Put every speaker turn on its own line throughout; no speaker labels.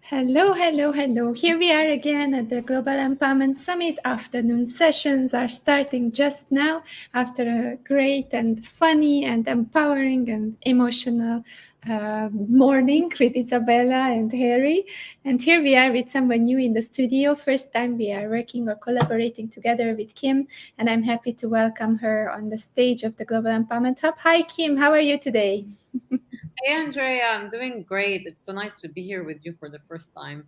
Hello, hello, hello. Here we are again at the Global Empowerment Summit. Afternoon sessions are starting just now after a great and funny and empowering and emotional morning with Isabella and Harry. And here we are with someone new in the studio. First time we are working or collaborating together with Kim, and I'm happy to welcome her on the stage of the Global Empowerment Hub. Hi, Kim. How are you today?
Hey, Andrea, I'm doing great. It's so nice to be here with you for the first time.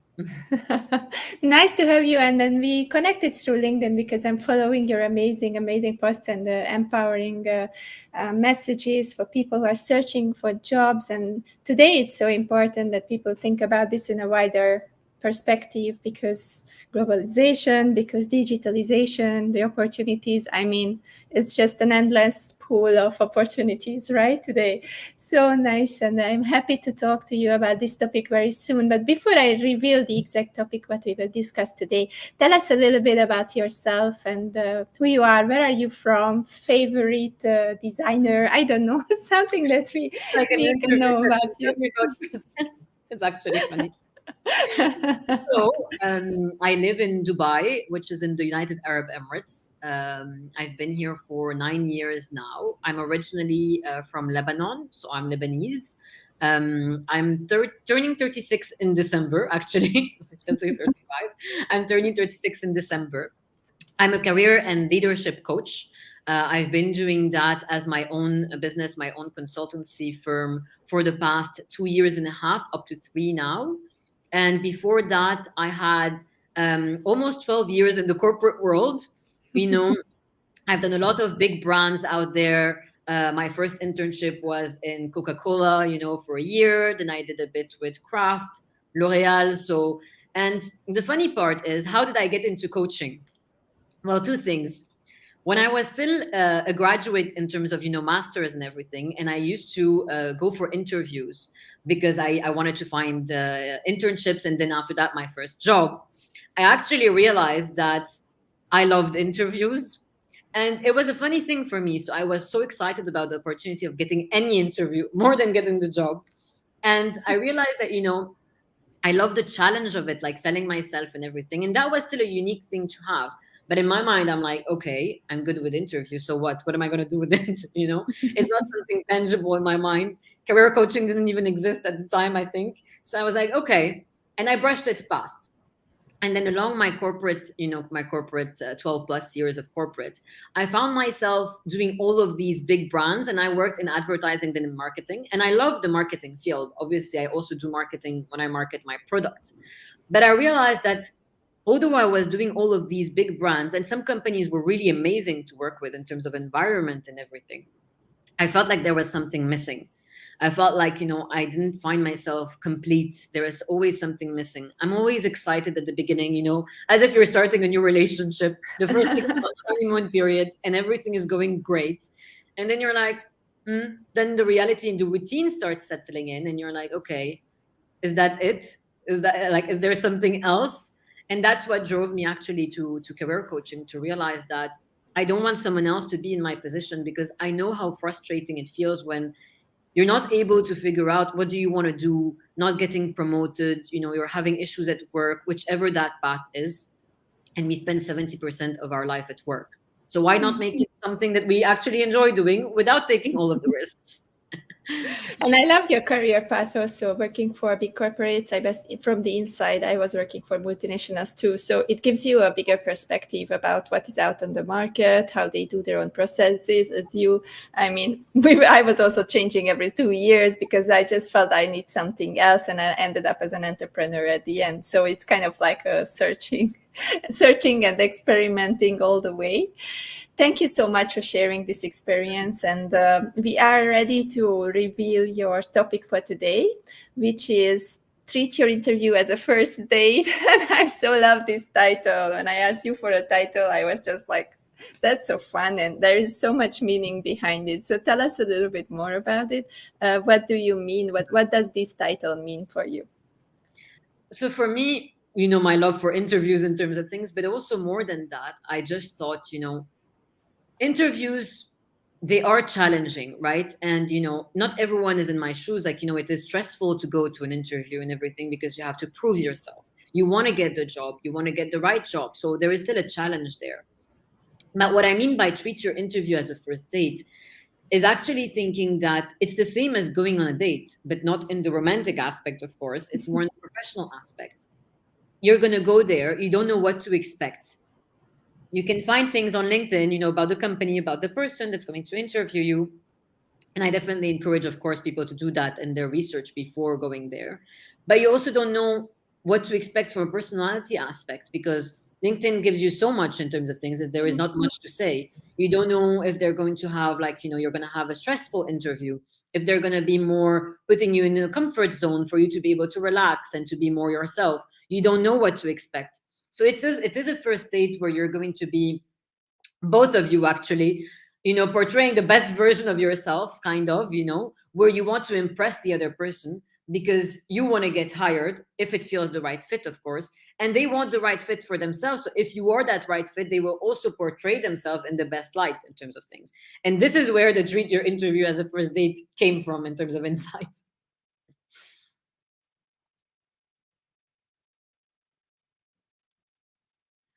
Nice to have you. And then we connected through LinkedIn because I'm following your amazing posts and empowering messages for people who are searching for jobs. And today it's so important that people think about this in a wider perspective, because globalization, because digitalization, the opportunities, I mean, it's just an endless pool of opportunities right today. So nice, and I'm happy to talk to you about this topic very soon. But before I reveal the exact topic what we will discuss today, tell us a little bit about yourself and who you are. Where are you from? Favorite designer? I don't know, something that we can know about you.
It's actually funny. So I live in Dubai, which is in the United Arab Emirates. I've been here for 9 years now. I'm originally from Lebanon, so I'm Lebanese. I'm turning 36 in December, actually. Still say 35. I'm turning 36 in December. I'm a career and leadership coach. I've been doing that as my own business, my own consultancy firm for the past 2.5 years, up to 3 now. And before that, I had almost 12 years in the corporate world. You know, I've done a lot of big brands out there. My first internship was in Coca-Cola, for a year. Then I did a bit with Kraft, L'Oreal. And the funny part is, how did I get into coaching? Well, 2 things. When I was still a graduate in terms of, masters and everything, and I used to go for interviews because I wanted to find internships, and then after that, my first job, I actually realized that I loved interviews. And it was a funny thing for me. So I was so excited about the opportunity of getting any interview more than getting the job. And I realized that, I love the challenge of it, like selling myself and everything. And that was still a unique thing to have. But in my mind, I'm like, okay, I'm good with interviews. So what? What am I going to do with it? It's not something tangible in my mind. Career coaching didn't even exist at the time, I think. So I was like, okay. And I brushed it past. And then along my corporate, 12 plus years of corporate, I found myself doing all of these big brands, and I worked in advertising, then in marketing. And I love the marketing field. Obviously, I also do marketing when I market my product. But I realized that although I was doing all of these big brands, and some companies were really amazing to work with in terms of environment and everything, I felt like there was something missing. I felt like, I didn't find myself complete. There is always something missing. I'm always excited at the beginning, as if you're starting a new relationship, the first 6 months honeymoon period, and everything is going great. And then you're like, then the reality and the routine starts settling in, and you're like, okay, is that it? Is there something else? And that's what drove me actually to career coaching, to realize that I don't want someone else to be in my position, because I know how frustrating it feels when you're not able to figure out what do you want to do, not getting promoted, you're having issues at work, whichever that path is. And we spend 70% of our life at work. So why not make it something that we actually enjoy doing without taking all of the risks?
And I love your career path also, working for big corporates. I guess from the inside, I was working for multinationals too. So it gives you a bigger perspective about what is out on the market, how they do their own processes. I was also changing every 2 years because I just felt I need something else. And I ended up as an entrepreneur at the end. So it's kind of like a searching and experimenting all the way. Thank you so much for sharing this experience. And we are ready to reveal your topic for today, which is treat your interview as a first date. And I so love this title. When I asked you for a title, I was just like, That's so fun, and there is so much meaning behind it. So tell us a little bit more about it. What do you mean? What does this title mean for you?
So for me, my love for interviews in terms of things, but also more than that, I just thought, interviews, they are challenging, right? And not everyone is in my shoes. Like, it is stressful to go to an interview and everything because you have to prove yourself. You want to get the job, you want to get the right job. So there is still a challenge there. But what I mean by treat your interview as a first date is actually thinking that it's the same as going on a date, but not in the romantic aspect, of course. It's more in the professional aspect. You're going to go there, you don't know what to expect. You can find things on LinkedIn, about the company, about the person that's going to interview you. And I definitely encourage, of course, people to do that in their research before going there. But you also don't know what to expect from a personality aspect, because LinkedIn gives you so much in terms of things that there is not much to say. You don't know if they're going to have, like, you're going to have a stressful interview, if they're going to be more putting you in a comfort zone for you to be able to relax and to be more yourself. You don't know what to expect. So it is a first date where you're going to be, both of you actually, portraying the best version of yourself, kind of, where you want to impress the other person because you want to get hired if it feels the right fit, of course. And they want the right fit for themselves. So if you are that right fit, they will also portray themselves in the best light in terms of things. And this is where the treat your interview as a first date came from in terms of insights.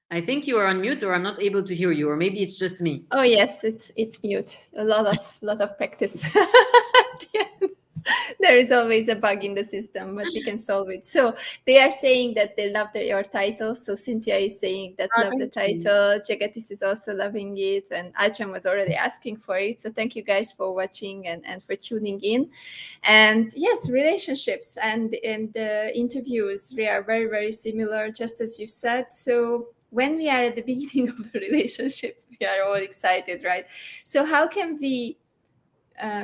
I think you are on mute, or I'm not able to hear you, or maybe it's just me.
Oh yes, it's mute. A lot of practice. There is always a bug in the system, but we can solve it. So they are saying that they love your title. So Cynthia is saying that love the title. Jagetis is also loving it, and Alchan was already asking for it. So thank you guys for watching and for tuning in. And yes, relationships and interviews, we are very, very similar, just as you said. So when we are at the beginning of the relationships, we are all excited, right? So how can we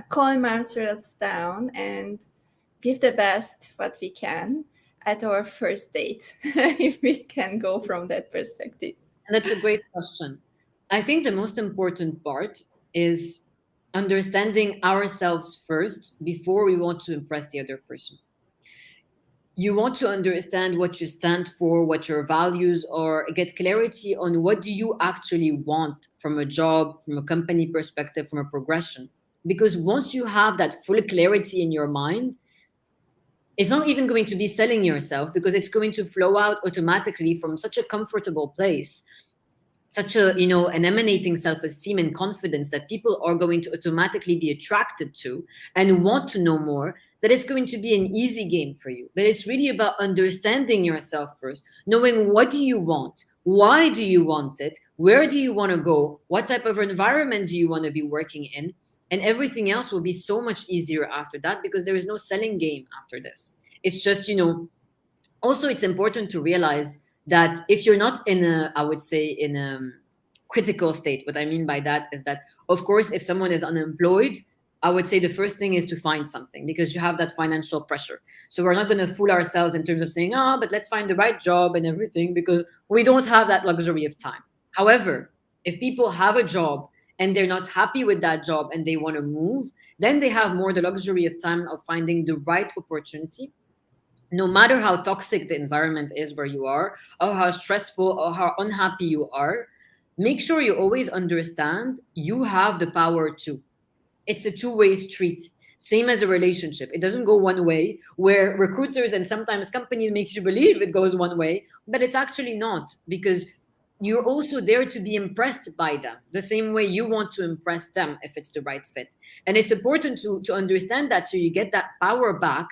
calm ourselves down and give the best what we can at our first date, if we can go from that perspective?
And that's a great question. I think the most important part is understanding ourselves first before we want to impress the other person. You want to understand what you stand for, what your values are, get clarity on what do you actually want from a job, from a company perspective, from a progression. Because once you have that full clarity in your mind, it's not even going to be selling yourself, because it's going to flow out automatically from such a comfortable place, such a, an emanating self-esteem and confidence that people are going to automatically be attracted to and want to know more, that it's going to be an easy game for you. But it's really about understanding yourself first, knowing what do you want, why do you want it, where do you want to go, what type of environment do you want to be working in, and everything else will be so much easier after that, because there is no selling game after this. It's just, also it's important to realize that if you're not in a, I would say, in a critical state, what I mean by that is that, of course, if someone is unemployed, I would say the first thing is to find something, because you have that financial pressure. So we're not going to fool ourselves in terms of saying, but let's find the right job and everything, because we don't have that luxury of time. However, if people have a job and they're not happy with that job and they want to move, then they have more the luxury of time of finding the right opportunity. No matter how toxic the environment is where you are, or how stressful or how unhappy you are, make sure you always understand you have the power to. It's a two-way street. Same as a relationship. It doesn't go one way, where recruiters and sometimes companies makes you believe it goes one way, but it's actually not, because you're also there to be impressed by them the same way you want to impress them if it's the right fit. And it's important to understand that, so you get that power back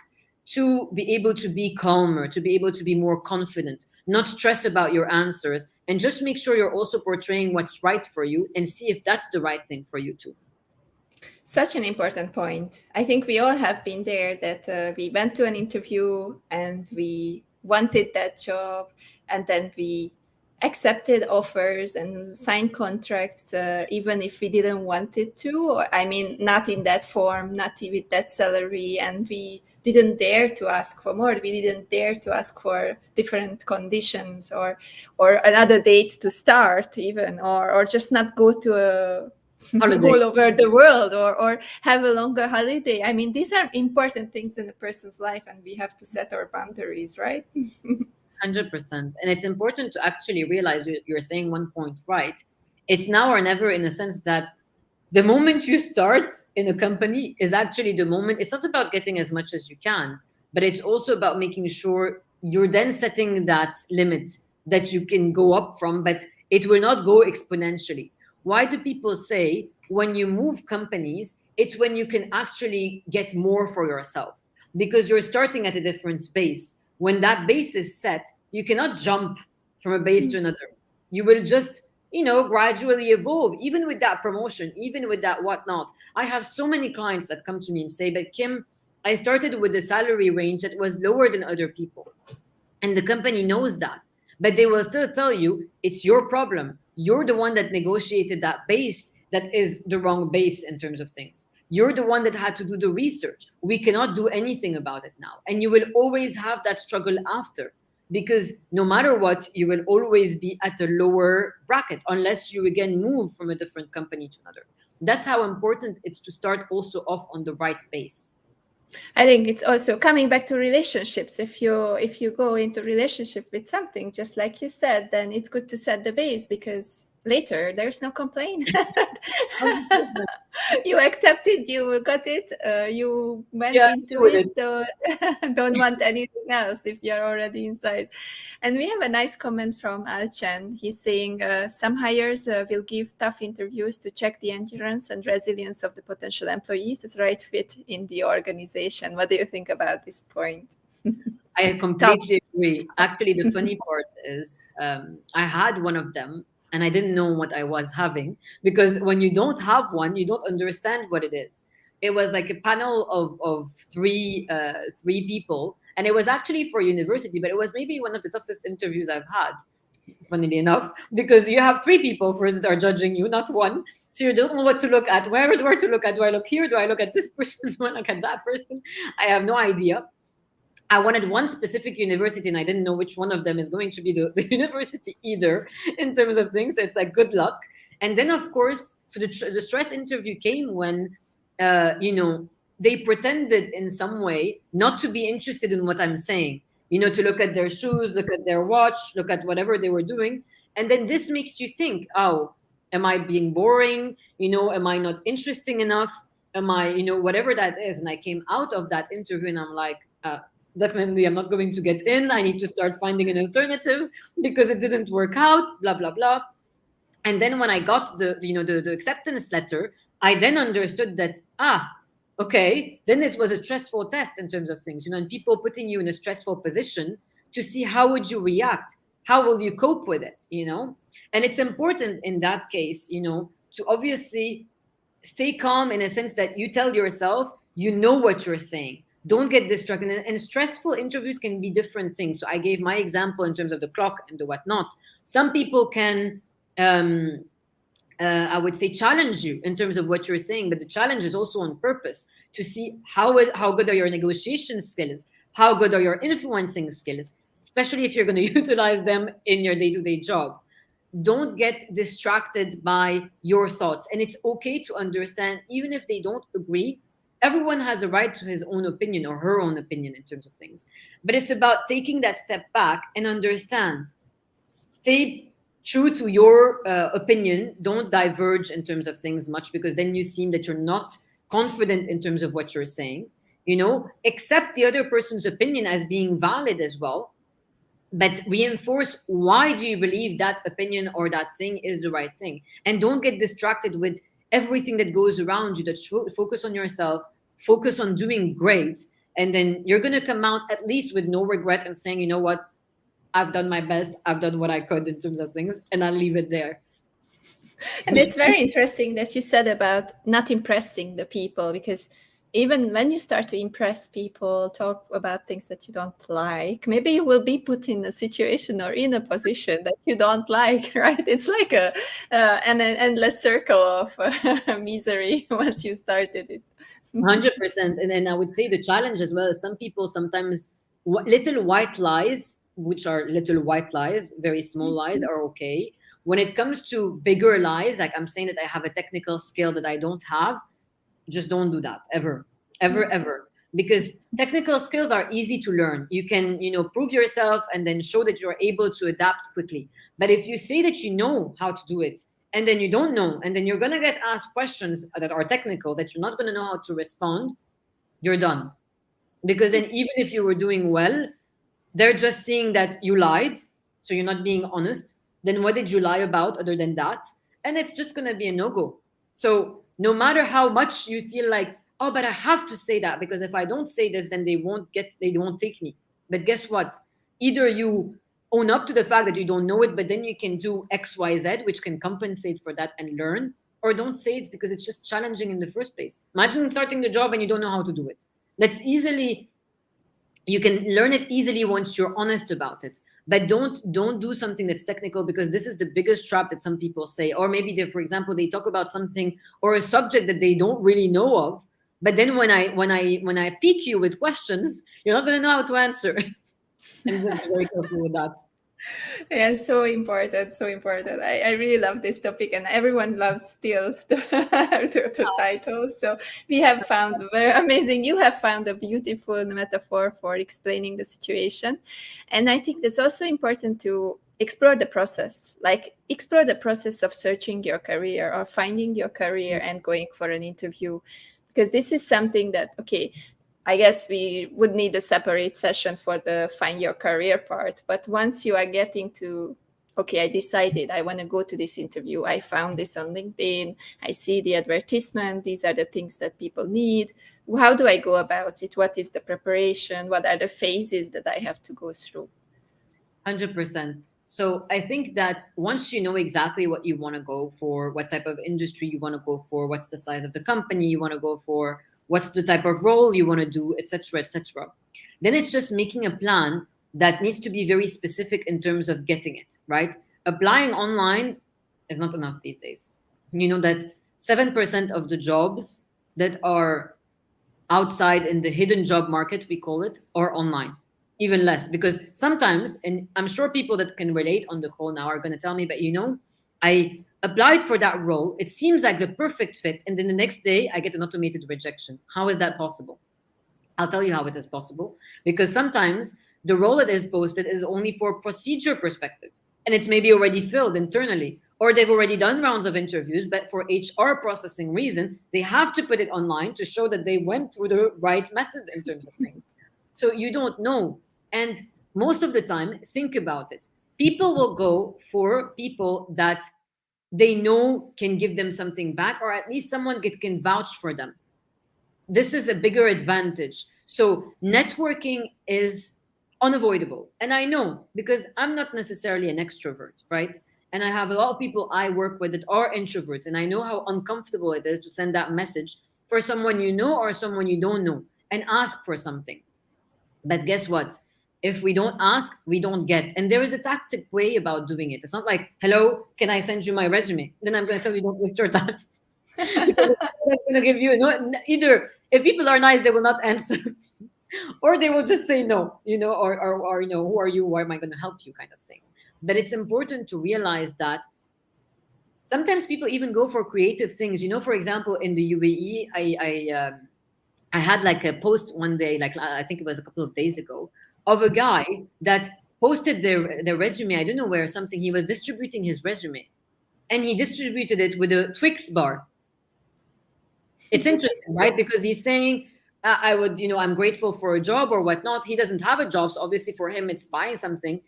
to be able to be calmer, to be able to be more confident, not stress about your answers, and just make sure you're also portraying what's right for you and see if that's the right thing for you too.
Such an important point. I think we all have been there, that we went to an interview and we wanted that job, and then we accepted offers and signed contracts, even if we didn't want it to, or I mean, not in that form, not with that salary, and we didn't dare to ask for more. We didn't dare to ask for different conditions, or another date to start even, or just not go to a
Holiday.
all over the world, or have a longer holiday. I mean, these are important things in a person's life, and we have to set our boundaries, right?
100%. And it's important to actually realize you're saying one point right. It's now or never, in a sense that the moment you start in a company is actually the moment. It's not about getting as much as you can, but it's also about making sure you're then setting that limit that you can go up from, but it will not go exponentially. Why do people say when you move companies, it's when you can actually get more for yourself? Because you're starting at a different base. When that base is set, you cannot jump from a base to another. You will just, gradually evolve, even with that promotion, even with that whatnot. I have so many clients that come to me and say, but Kim, I started with a salary range that was lower than other people. And the company knows that. But they will still tell you, it's your problem. You're the one that negotiated that base that is the wrong base in terms of things. You're the one that had to do the research. We cannot do anything about it now. And you will always have that struggle after, because no matter what, you will always be at a lower bracket unless you again move from a different company to another. That's how important it's to start also off on the right base.
I think it's also coming back to relationships. If you go into relationship with something, just like you said, then it's good to set the base, because later there's no complaint. You accepted, you got it, you went into it, so don't want anything else if you're already inside. And we have a nice comment from Alchan. He's saying some hires will give tough interviews to check the endurance and resilience of the potential employees as right fit in the organization. What do you think about this point?
I completely agree. Actually, the funny part is I had one of them and I didn't know what I was having, because when you don't have one, you don't understand what it is. It was like a panel of three people, and it was actually for university, but it was maybe one of the toughest interviews I've had, funnily enough, because you have three people first that are judging you, not one. So you don't know what to look at, where to look at. Do I look here? Do I look at this person? Do I look at that person? I have no idea. I wanted one specific university and I didn't know which one of them is going to be the university either, in terms of things. So it's like, good luck. And then, of course, so the stress interview came when, they pretended in some way not to be interested in what I'm saying, to look at their shoes, look at their watch, look at whatever they were doing. And then this makes you think, oh, am I being boring? Am I not interesting enough? Am I, whatever that is. And I came out of that interview and I'm like, definitely I'm not going to get in. I need to start finding an alternative because it didn't work out, blah, blah, blah. And then when I got the acceptance letter, I then understood that, okay, then it was a stressful test in terms of things, and people putting you in a stressful position to see how would you react? How will you cope with it, And it's important in that case, to obviously stay calm in a sense that you tell yourself, what you're saying. Don't get distracted. And stressful interviews can be different things. So I gave my example in terms of the clock and the whatnot. Some people can, I would say, challenge you in terms of what you're saying. But the challenge is also on purpose to see how good are your negotiation skills, how good are your influencing skills, especially if you're going to utilize them in your day-to-day job. Don't get distracted by your thoughts. And it's okay to understand, even if they don't agree, everyone has a right to his own opinion or her own opinion in terms of things. But it's about taking that step back and understand. Stay true to your opinion. Don't diverge in terms of things much, because then you seem that you're not confident in terms of what you're saying. Accept the other person's opinion as being valid as well. But reinforce, why do you believe that opinion or that thing is the right thing? And don't get distracted with everything that goes around you. That focus on yourself, focus on doing great, and then you're going to come out at least with no regret and saying, what, I've done my best, I've done what I could in terms of things, and I'll leave it there.
And it's very interesting that you said about not impressing the people, because even when you start to impress people, talk about things that you don't like, maybe you will be put in a situation or in a position that you don't like, right? It's like an endless circle of misery once you started it.
100%. And I would say the challenge as well is some people sometimes little white lies, which are little white lies, very small lies, are okay. When it comes to bigger lies, like I'm saying that I have a technical skill that I don't have, just don't do that ever, ever. Because technical skills are easy to learn. You can, prove yourself and then show that you're able to adapt quickly. But if you say that you know how to do it, and then you don't know, and then you're going to get asked questions that are technical that you're not going to know how to respond, you're done. Because then even if you were doing well, they're just seeing that you lied, so you're not being honest. Then what did you lie about other than that? And it's just going to be a no-go. So no matter how much you feel like, oh, but I have to say that, because if I don't say this, then they won't take me. But guess what? Either you own up to the fact that you don't know it, but then you can do X, Y, Z, which can compensate for that and learn, or don't say it because it's just challenging in the first place. Imagine starting the job and you don't know how to do it. You can learn it easily once you're honest about it. But don't do something that's technical, because this is the biggest trap that some people say. Or maybe for example, they talk about something or a subject that they don't really know of. But then when I pique you with questions, you're not going to know how to answer. And just be very careful with that.
Yeah, so important, so important. I really love this topic, and everyone loves still the title. So we have found very amazing. You have found a beautiful metaphor for explaining the situation. And I think it's also important to explore the process, like explore the process of searching your career or finding your career and going for an interview. Because this is something that, okay, I guess we would need a separate session for the find your career part. But once you are getting to, okay, I decided I want to go to this interview. I found this on LinkedIn. I see the advertisement. These are the things that people need. How do I go about it? What is the preparation? What are the phases that I have to go through?
100%. So I think that once you know exactly what you want to go for, what type of industry you want to go for, what's the size of the company you want to go for, what's the type of role you want to do, etc., etc., then it's just making a plan that needs to be very specific in terms of getting it, right? Applying online is not enough these days. You know that 7% of the jobs that are outside in the hidden job market, we call it, are online. Even less, because sometimes, and I'm sure people that can relate on the call now are going to tell me, but I applied for that role, it seems like the perfect fit, and then the next day I get an automated rejection. How is that possible? I'll tell you how it is possible. Because sometimes the role that is posted is only for procedure perspective, and it's maybe already filled internally, or they've already done rounds of interviews, but for HR processing reason, they have to put it online to show that they went through the right method in terms of things. So you don't know. And most of the time, think about it. People will go for people that they know can give them something back, or at least someone can vouch for them. This is a bigger advantage. So networking is unavoidable. And I know, because I'm not necessarily an extrovert, right? And I have a lot of people I work with that are introverts. And I know how uncomfortable it is to send that message for someone you know or someone you don't know and ask for something. But guess what? If we don't ask, we don't get. And there is a tactic way about doing it. It's not like, hello, can I send you my resume? Then I'm going to tell you, don't waste your time. Because that's going to give you, either if people are nice, they will not answer. Or they will just say no, or who are you? Why am I going to help you kind of thing. But it's important to realize that sometimes people even go for creative things. For example, in the UAE, I had like a post one day, like I think it was a couple of days ago, of a guy that posted their resume. I don't know where, something. He was distributing his resume, and he distributed it with a Twix bar. It's interesting, right? Because he's saying, I'm grateful for a job or whatnot. He doesn't have a job, so obviously for him, it's buying something.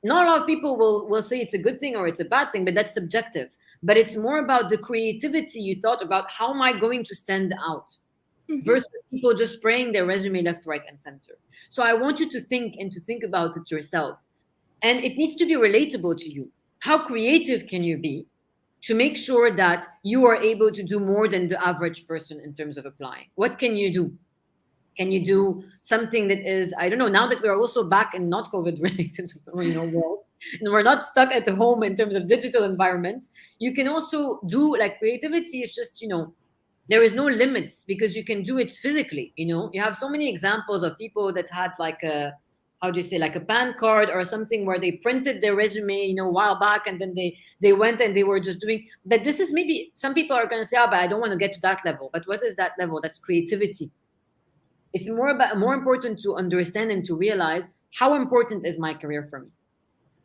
Not a lot of people will say it's a good thing or it's a bad thing, but that's subjective. But it's more about the creativity you thought about. How am I going to stand out? Versus people just spraying their resume left, right, and center. So I want you to think about it yourself. And it needs to be relatable to you. How creative can you be to make sure that you are able to do more than the average person in terms of applying? What can you do? Can you do something that is, I don't know, now that we're also back in not COVID related, world, and we're not stuck at home in terms of digital environments, you can also do, like, creativity is just, there is no limits because you can do it physically. You have so many examples of people that had like a, how do you say, like a PAN card or something where they printed their resume, a while back, and then they went and they were just doing. But this is, maybe some people are going to say, but I don't want to get to that level. But what is that level? That's creativity. It's more important to understand and to realize, how important is my career for me?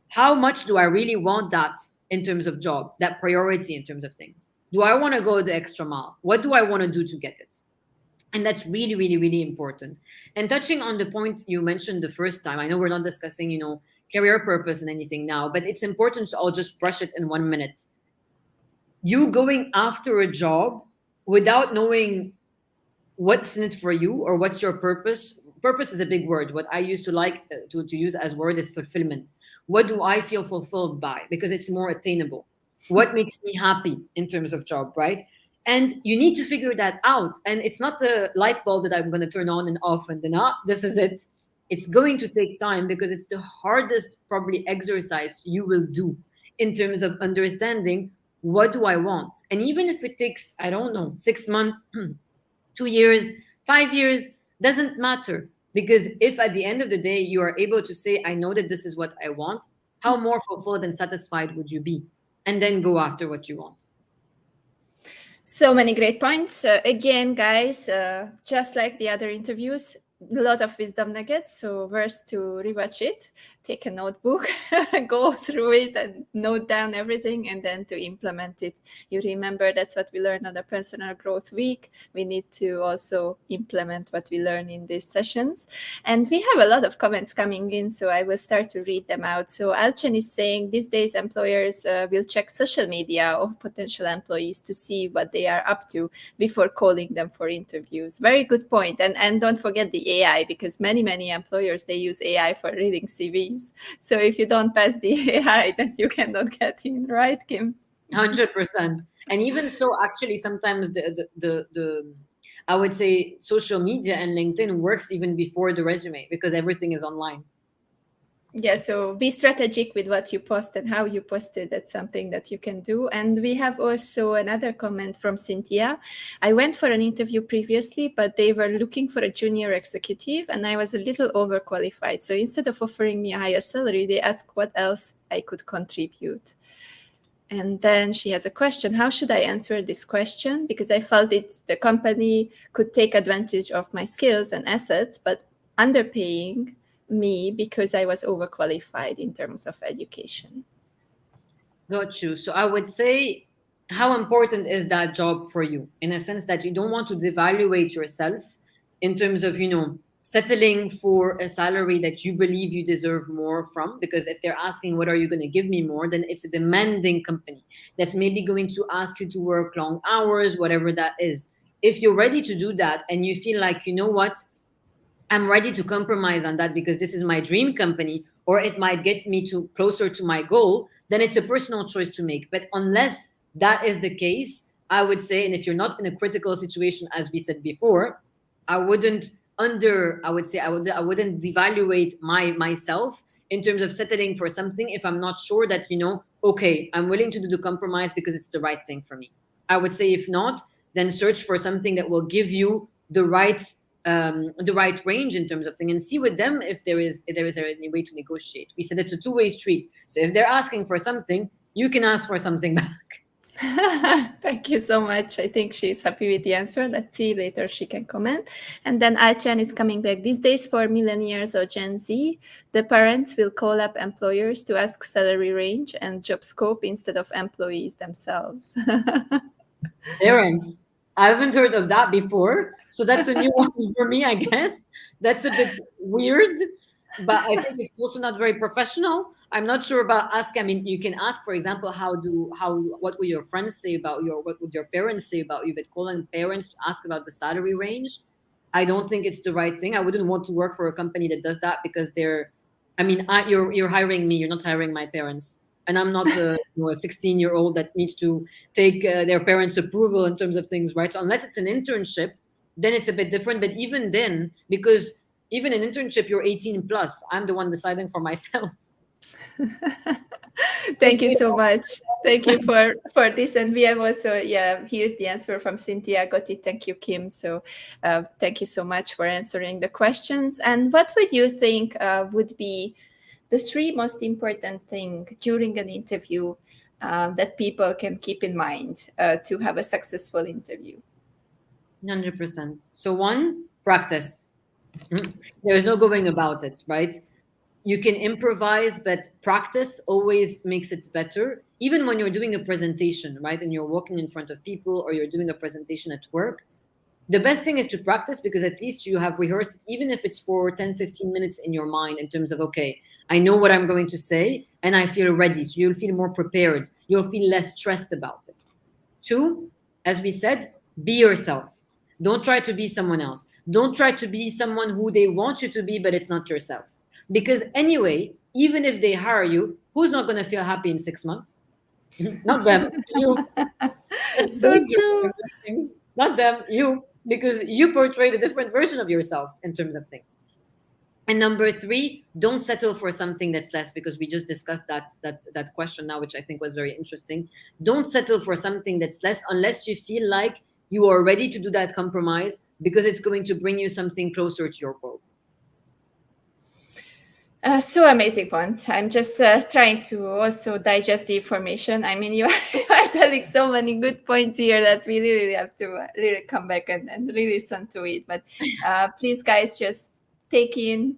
How much do I really want that in terms of job, that priority in terms of things? Do I want to go the extra mile? What do I want to do to get it? And that's really, really, really important. And touching on the point you mentioned the first time, I know we're not discussing, career purpose and anything now, but it's important to all just brush it in 1 minute. You going after a job without knowing what's in it for you, or what's your purpose. Purpose is a big word. What I used to like to use as word is fulfillment. What do I feel fulfilled by? Because it's more attainable. What makes me happy in terms of job, right? And you need to figure that out. And it's not the light bulb that I'm going to turn on and off and then, this is it. It's going to take time, because it's the hardest probably exercise you will do in terms of understanding, what do I want? And even if it takes, I don't know, 6 months, 2 years, 5 years, doesn't matter. Because if at the end of the day you are able to say, I know that this is what I want, how more fulfilled and satisfied would you be? And then go after what you want.
So many great points. Again, guys, just like the other interviews, a lot of wisdom nuggets. So worth to rewatch it, take a notebook, go through it and note down everything, and then to implement it. You remember, that's what we learned on the Personal Growth Week. We need to also implement what we learn in these sessions. And we have a lot of comments coming in, so I will start to read them out. So Alchen is saying, these days employers will check social media of potential employees to see what they are up to before calling them for interviews. Very good point. And don't forget the AI, because many employers, they use AI for reading CVs. So if you don't pass the AI, then you cannot get in, right, Kim?
100%. And even so, actually, sometimes the I would say social media and LinkedIn works even before the resume, because everything is online.
Yeah, so be strategic with what you post and how you post it. That's something that you can do. And we have also another comment from Cynthia. I went for an interview previously, but they were looking for a junior executive and I was a little overqualified. So instead of offering me a higher salary, they asked what else I could contribute. And then she has a question, how should I answer this question? Because I felt the company could take advantage of my skills and assets, but underpaying me because I was overqualified in terms of education.
Got you. So I would say, how important is that job for you? In a sense that you don't want to devaluate yourself in terms of, settling for a salary that you believe you deserve more from. Because if they're asking, what are you going to give me more? Then it's a demanding company that's maybe going to ask you to work long hours, whatever that is. If you're ready to do that and you feel like, you know what, I'm ready to compromise on that because this is my dream company, or it might get me closer to my goal, then it's a personal choice to make. But unless that is the case, I would say, and if you're not in a critical situation, as we said before, I wouldn't devaluate myself in terms of settling for something if I'm not sure that, okay, I'm willing to do the compromise because it's the right thing for me. I would say, if not, then search for something that will give you the right range in terms of thing, and see with them if there is any way to negotiate. We said it's a two-way street. So if they're asking for something, you can ask for something back.
Thank you so much. I think she's happy with the answer. Let's see later she can comment. And then Alchan is coming back. These days for millennials or Gen Z, the parents will call up employers to ask salary range and job scope instead of employees themselves.
Parents, I haven't heard of that before. So that's a new one for me, I guess. That's a bit weird, but I think it's also not very professional. I'm not sure about asking. I mean, you can ask, for example, what will your friends say about you, or what would your parents say about you? But calling parents to ask about the salary range, I don't think it's the right thing. I wouldn't want to work for a company that does that, because you're hiring me. You're not hiring my parents. And I'm not a 16-year-old that needs to take their parents' approval in terms of things, right? So unless it's an internship, then it's a bit different. But even then, because even an internship, you're 18 plus. I'm the one deciding for myself.
Thank you so much. Thank you for this. And we have also, here's the answer from Cynthia. Got it. Thank you, Kim. So thank you so much for answering the questions. And what would you think would be the 3 most important things during an interview that people can keep in mind to have a successful interview?
100%. So 1, practice. There's no going about it, right? You can improvise, but practice always makes it better. Even when you're doing a presentation, right? And you're walking in front of people, or you're doing a presentation at work, the best thing is to practice, because at least you have rehearsed it, even if it's for 10, 15 minutes in your mind, in terms of, okay, I know what I'm going to say and I feel ready. So you'll feel more prepared. You'll feel less stressed about it. 2, as we said, be yourself. Don't try to be someone else. Don't try to be someone who they want you to be, but it's not yourself. Because anyway, even if they hire you, who's not going to feel happy in 6 months? Not them, you. That's
so true.
Not them, you. Because you portrayed a different version of yourself in terms of things. And number 3, don't settle for something that's less, because we just discussed that question now, which I think was very interesting. Don't settle for something that's less unless you feel like you are ready to do that compromise, because it's going to bring you something closer to your goal.
So amazing points. I'm just trying to also digest the information. I mean, you are telling so many good points here that we really have to really come back and really listen to it. But please, guys, just take in,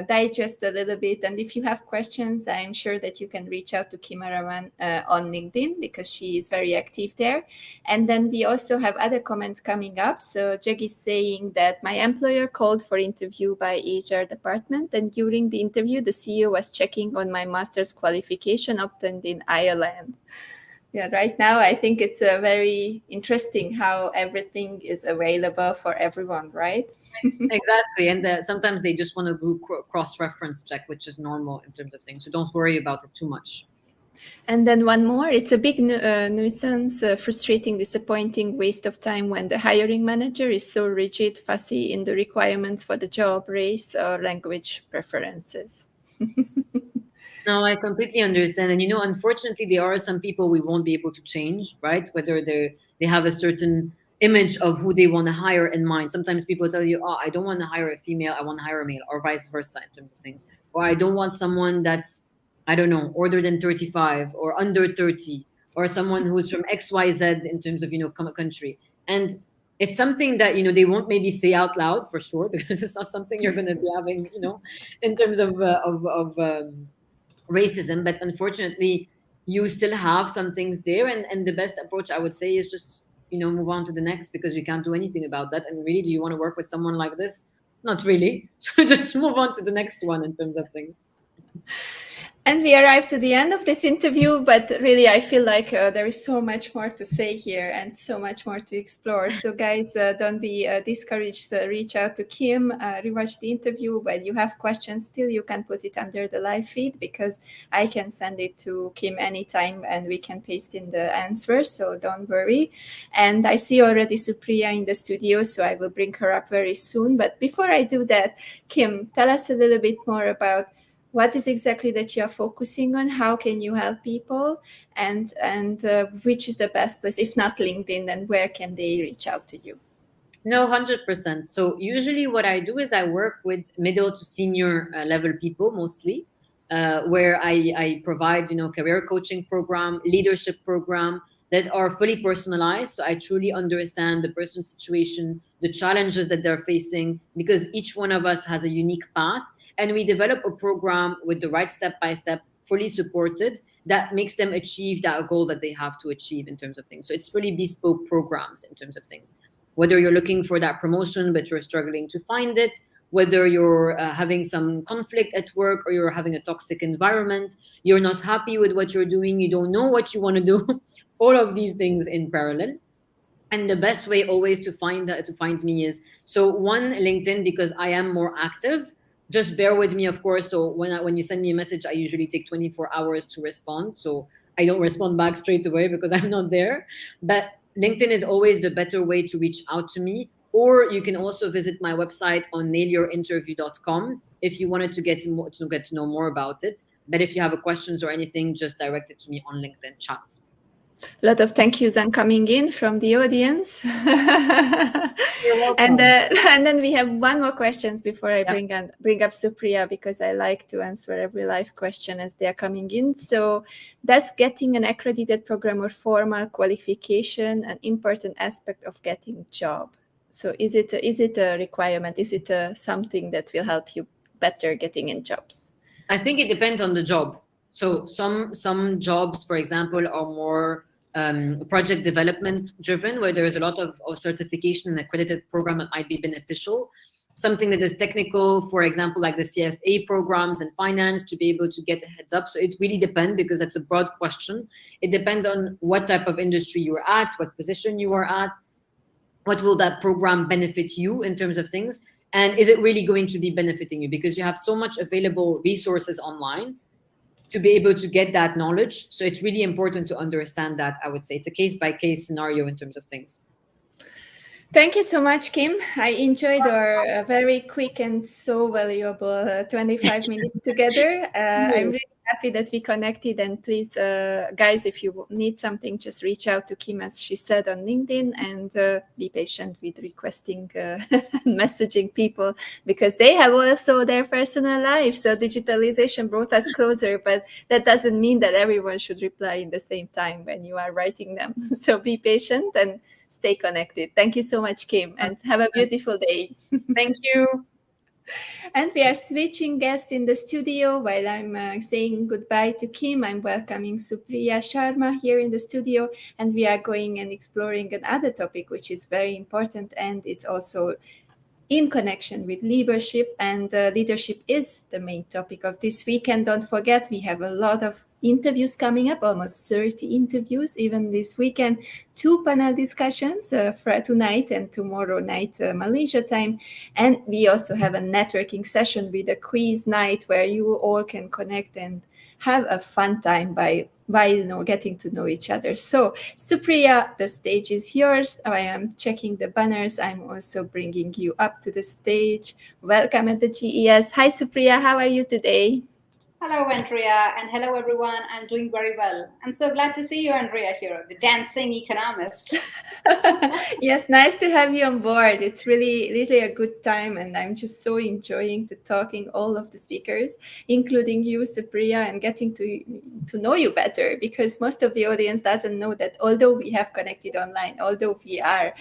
digest a little bit. And if you have questions, I'm sure that you can reach out to Kim Araman on LinkedIn, because she is very active there. And then we also have other comments coming up. So Jeg is saying that my employer called for interview by HR department, and during the interview, the CEO was checking on my master's qualification obtained in Ireland. Yeah, right now I think it's very interesting how everything is available for everyone, right?
Exactly. And sometimes they just want to do cross-reference check, which is normal in terms of things. So don't worry about it too much.
And then one more, it's a big nuisance, frustrating, disappointing, waste of time when the hiring manager is so rigid, fussy in the requirements for the job, race, or language preferences.
No, I completely understand. And, unfortunately, there are some people we won't be able to change, right? Whether they have a certain image of who they want to hire in mind. Sometimes people tell you, oh, I don't want to hire a female, I want to hire a male, or vice versa in terms of things. Or I don't want someone that's, I don't know, older than 35 or under 30, or someone who's from XYZ in terms of, country. And it's something that, they won't maybe say out loud for sure, because it's not something you're going to be having, in terms of racism. But unfortunately, you still have some things there. And the best approach, I would say, is just, move on to the next, because we can't do anything about that. And really, do you want to work with someone like this? Not really. So just move on to the next one in terms of things.
And we arrived to the end of this interview, but really I feel like there is so much more to say here and so much more to explore. So guys, don't be discouraged. Reach out to Kim, rewatch the interview. When you have questions still, you can put it under the live feed, because I can send it to Kim anytime and we can paste in the answers. So don't worry. And I see already Supriya in the studio, so I will bring her up very soon. But before I do that, Kim, tell us a little bit more about what is exactly that you are focusing on? How can you help people? And which is the best place? If not LinkedIn, then where can they reach out to you?
No, 100%. So usually what I do is I work with middle to senior level people mostly, where I provide, career coaching program, leadership program that are fully personalized. So I truly understand the person's situation, the challenges that they're facing, because each one of us has a unique path. And we develop a program with the right step-by-step, fully supported, that makes them achieve that goal that they have to achieve in terms of things. So it's fully bespoke programs in terms of things. Whether you're looking for that promotion, but you're struggling to find it, whether you're having some conflict at work, or you're having a toxic environment, you're not happy with what you're doing, you don't know what you want to do, all of these things in parallel. And the best way always to find me is, so one, LinkedIn, because I am more active. just bear with me, of course. So when you send me a message, I usually take 24 hours to respond. So I don't respond back straight away because I'm not there. But LinkedIn is always the better way to reach out to me. Or you can also visit my website on nailyourinterview.com if you wanted to get to know more about it. But if you have questions or anything, just direct it to me on LinkedIn chats.
A lot of thank yous are coming in from the audience.
You're welcome.
And then we have one more questions before I bring up Supriya, because I like to answer every live question as they are coming in. So does getting an accredited program or formal qualification an important aspect of getting job? So is it a requirement? Is it something that will help you better getting in jobs?
I think it depends on the job. So some jobs, for example, are more project development driven, where there is a lot of certification and accredited program that might be beneficial. Something that is technical, for example, like the CFA programs and finance, to be able to get a heads up. So it really depends, because that's a broad question. It depends on what type of industry you're at, what position you are at, what will that program benefit you in terms of things, and is it really going to be benefiting you? Because you have so much available resources online to be able to get that knowledge. So it's really important to understand that. I would say it's a case-by-case scenario in terms of things.
Thank you so much, Kim. I enjoyed our very quick and so valuable 25 minutes together. I'm really happy that we connected. And please, guys, if you need something, just reach out to Kim, as she said, on LinkedIn, and be patient with requesting messaging people, because they have also their personal life. So digitalization brought us closer, but that doesn't mean that everyone should reply in the same time when you are writing them. So be patient and stay connected. Thank you so much, Kim, and have a beautiful day.
Thank you.
And we are switching guests in the studio. While I'm saying goodbye to Kim, I'm welcoming Supriya Sharma here in the studio, and we are going and exploring another topic which is very important, and it's also in connection with leadership, and leadership is the main topic of this week. And don't forget, we have a lot of interviews coming up, almost 30 interviews even this weekend, 2 panel discussions for tonight and tomorrow night Malaysia time, and we also have a networking session with a quiz night where you all can connect and have a fun time by getting to know each other. So Supriya, the stage is yours. I am checking the banners. I'm also bringing you up to the stage. Welcome at the GES. Hi Supriya, how are you today?
Hello, Andrea, and hello, everyone. I'm doing very well. I'm so glad to see you, Andrea, here, the dancing economist.
Yes, nice to have you on board. It's really a good time, and I'm just so enjoying talking all of the speakers, including you, Supriya, and getting to know you better, because most of the audience doesn't know that although we have connected online, although we are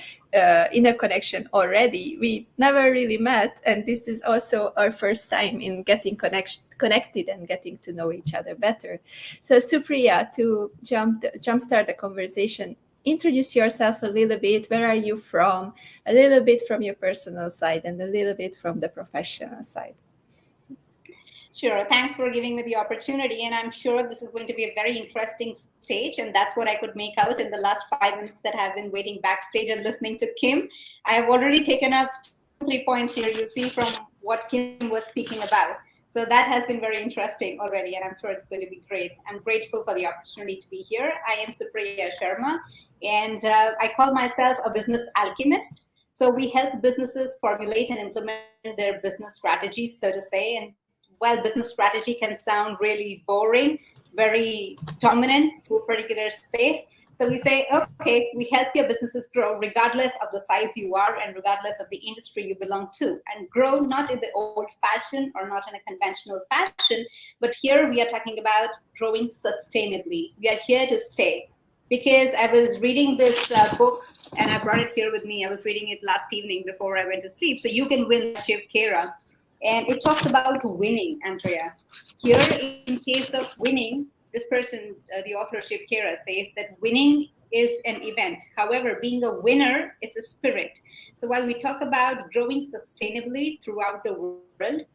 in a connection already, we never really met, and this is also our first time in getting connected and getting to know each other better. So Supriya, to jumpstart the conversation, introduce yourself a little bit. Where are you from? A little bit from your personal side and a little bit from the professional side.
Sure. Thanks for giving me the opportunity. And I'm sure this is going to be a very interesting stage. And that's what I could make out in the last 5 minutes that I've been waiting backstage and listening to Kim. I have already taken up 2-3 points here, you see, from what Kim was speaking about. So that has been very interesting already, and I'm sure it's going to be great. I'm grateful for the opportunity to be here. I am Supriya Sharma, and I call myself a business alchemist. So we help businesses formulate and implement their business strategies, so to say. And while business strategy can sound really boring, very dominant to a particular space, so we say, okay, we help your businesses grow regardless of the size you are and regardless of the industry you belong to, and grow not in the old fashioned or not in a conventional fashion, but here we are talking about growing sustainably. We are here to stay. Because I was reading this book, and I brought it here with me. I was reading it last evening before I went to sleep. So You Can Win, Shiv Khera. And it talks about winning, Andrea. Here, in case of winning, this person, the author Shiv Khera, says that winning is an event. However, being a winner is a spirit. So while we talk about growing sustainably throughout the world,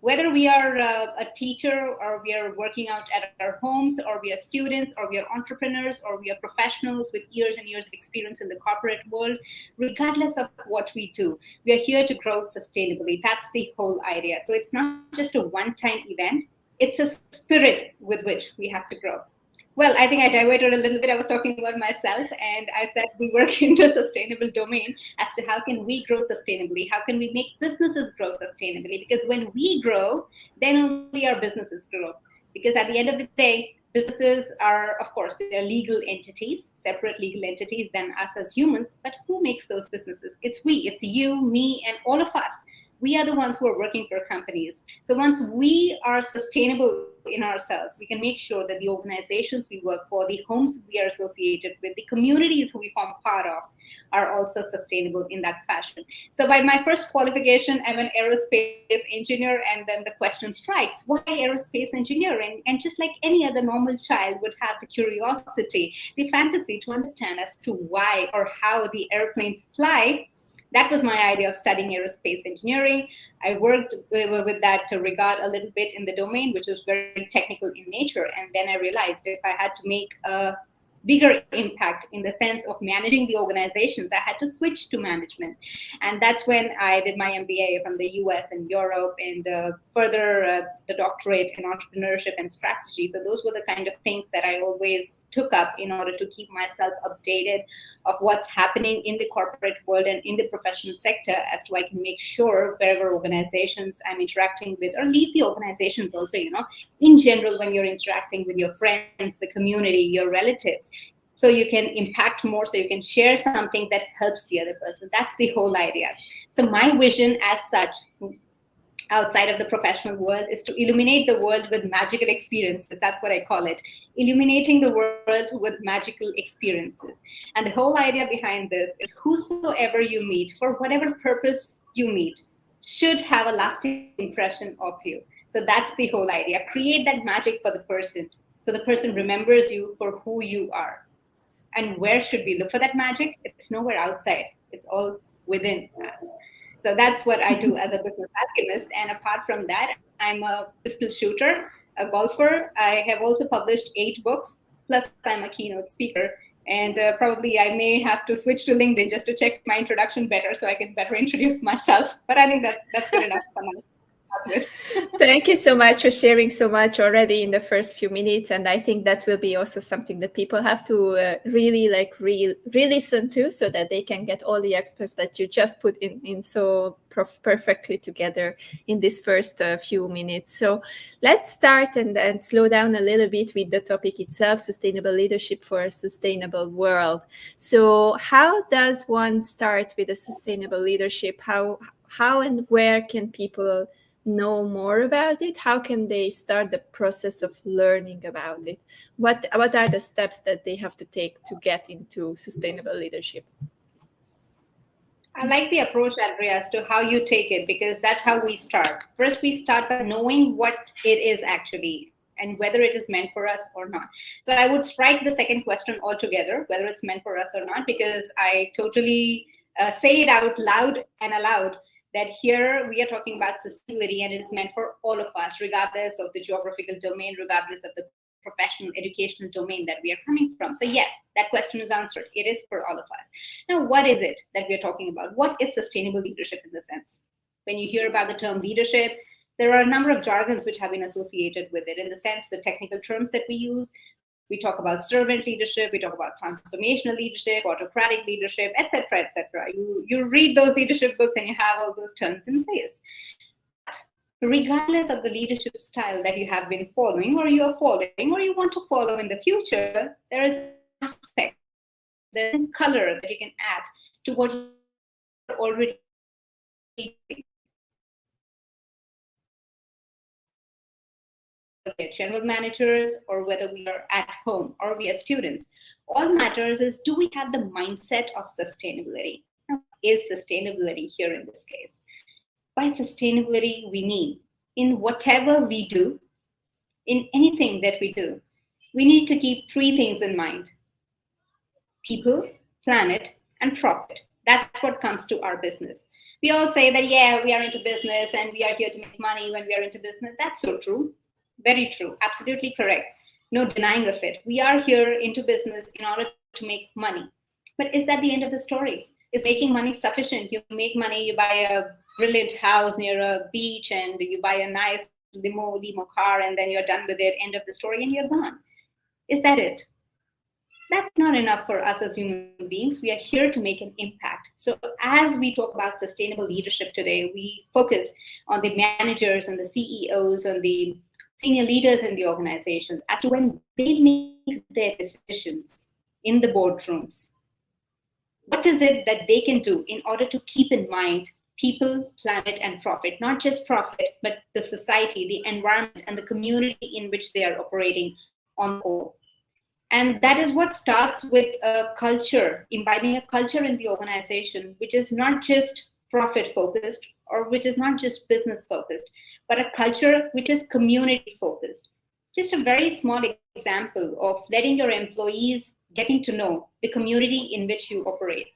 Whether we are a teacher, or we are working out at our homes, or we are students, or we are entrepreneurs, or we are professionals with years and years of experience in the corporate world, regardless of what we do, we are here to grow sustainably. That's the whole idea. So it's not just a one-time event, it's a spirit with which we have to grow. Well, I think I diverted a little bit. I was talking about myself, and I said we work in the sustainable domain as to how can we grow sustainably? How can we make businesses grow sustainably? Because when we grow, then only our businesses grow. Because at the end of the day, businesses are, of course, they're legal entities, separate legal entities than us as humans. But who makes those businesses? It's we, it's you, me, and all of us. We are the ones who are working for companies. So once we are sustainable in ourselves, we can make sure that the organizations we work for, the homes we are associated with, the communities who we form part of, are also sustainable in that fashion. So by my first qualification, I'm an aerospace engineer, and then the question strikes, why aerospace engineering? And just like any other normal child would have the curiosity, the fantasy to understand as to why or how the airplanes fly, that was my idea of studying aerospace engineering. I worked with that regard a little bit in the domain, which was very technical in nature. And then I realized if I had to make a bigger impact in the sense of managing the organizations, I had to switch to management. And that's when I did my MBA from the US and Europe, and further the doctorate in entrepreneurship and strategy. So those were the kind of things that I always took up in order to keep myself updated of what's happening in the corporate world and in the professional sector, as to I can make sure wherever organizations I'm interacting with, or leave the organizations also, in general, when you're interacting with your friends, the community, your relatives, so you can impact more, so you can share something that helps the other person. That's the whole idea. So my vision as such, outside of the professional world, is to illuminate the world with magical experiences. That's what I call it. Illuminating the world with magical experiences. And the whole idea behind this is whosoever you meet, for whatever purpose you meet, should have a lasting impression of you. So that's the whole idea. Create that magic for the person, so the person remembers you for who you are. And where should we look for that magic? It's nowhere outside. It's all within us. So that's what I do as a business alchemist. And apart from that, I'm a pistol shooter, a golfer. I have also published 8 books, plus I'm a keynote speaker. And probably I may have to switch to LinkedIn just to check my introduction better, so I can better introduce myself. But I think that's good enough for now.
Thank you so much for sharing so much already in the first few minutes, and I think that will be also something that people have to really re-listen to, so that they can get all the experts that you just put in so perfectly together in this first few minutes. So let's start and slow down a little bit with the topic itself: sustainable leadership for a sustainable world. So how does one start with a sustainable leadership? How and where can people know more about it? How can they start the process of learning about it? What are the steps that they have to take to get into sustainable leadership?
I like the approach, Andrea, as to how you take it, because that's how we start. First, we start by knowing what it is actually and whether it is meant for us or not. So I would strike the second question altogether, whether it's meant for us or not, because I totally say it out loud and aloud, that here we are talking about sustainability, and it is meant for all of us, regardless of the geographical domain, regardless of the professional educational domain that we are coming from. So yes, that question is answered. It is for all of us. Now, what is it that we are talking about? What is sustainable leadership in the sense? When you hear about the term leadership, there are a number of jargons which have been associated with it. In the sense, the technical terms that we use, we talk about servant leadership, we talk about transformational leadership, autocratic leadership, etc., etc. You read those leadership books and you have all those terms in place. Regardless of the leadership style that you have been following, or you are following, or you want to follow in the future, there is an aspect, there's a color that you can add to what you're already doing. We are general managers, or whether we are at home, or we are students. All matters is, do we have the mindset of sustainability? What is sustainability here in this case? By sustainability, we mean in whatever we do, in anything that we do, we need to keep 3 things in mind: people, planet, and profit. That's what comes to our business. We all say that, yeah, we are into business and we are here to make money when we are into business. That's so true. Very true. Absolutely correct. No denying of it. We are here into business in order to make money. But is that the end of the story? Is making money sufficient? You make money, you buy a brilliant house near a beach and you buy a nice limo car, and then you're done with it, end of the story, and you're gone. Is that it? That's not enough for us as human beings. We are here to make an impact. So as we talk about sustainable leadership today, we focus on the managers and the CEOs and the senior leaders in the organizations as to when they make their decisions in the boardrooms. What is it that they can do in order to keep in mind people, planet, and profit? Not just profit, but the society, the environment, and the community in which they are operating on the whole. And that is what starts with a culture, imbibing a culture in the organization, which is not just profit focused or which is not just business focused, but a culture which is community focused. Just a very small example of letting your employees getting to know the community in which you operate.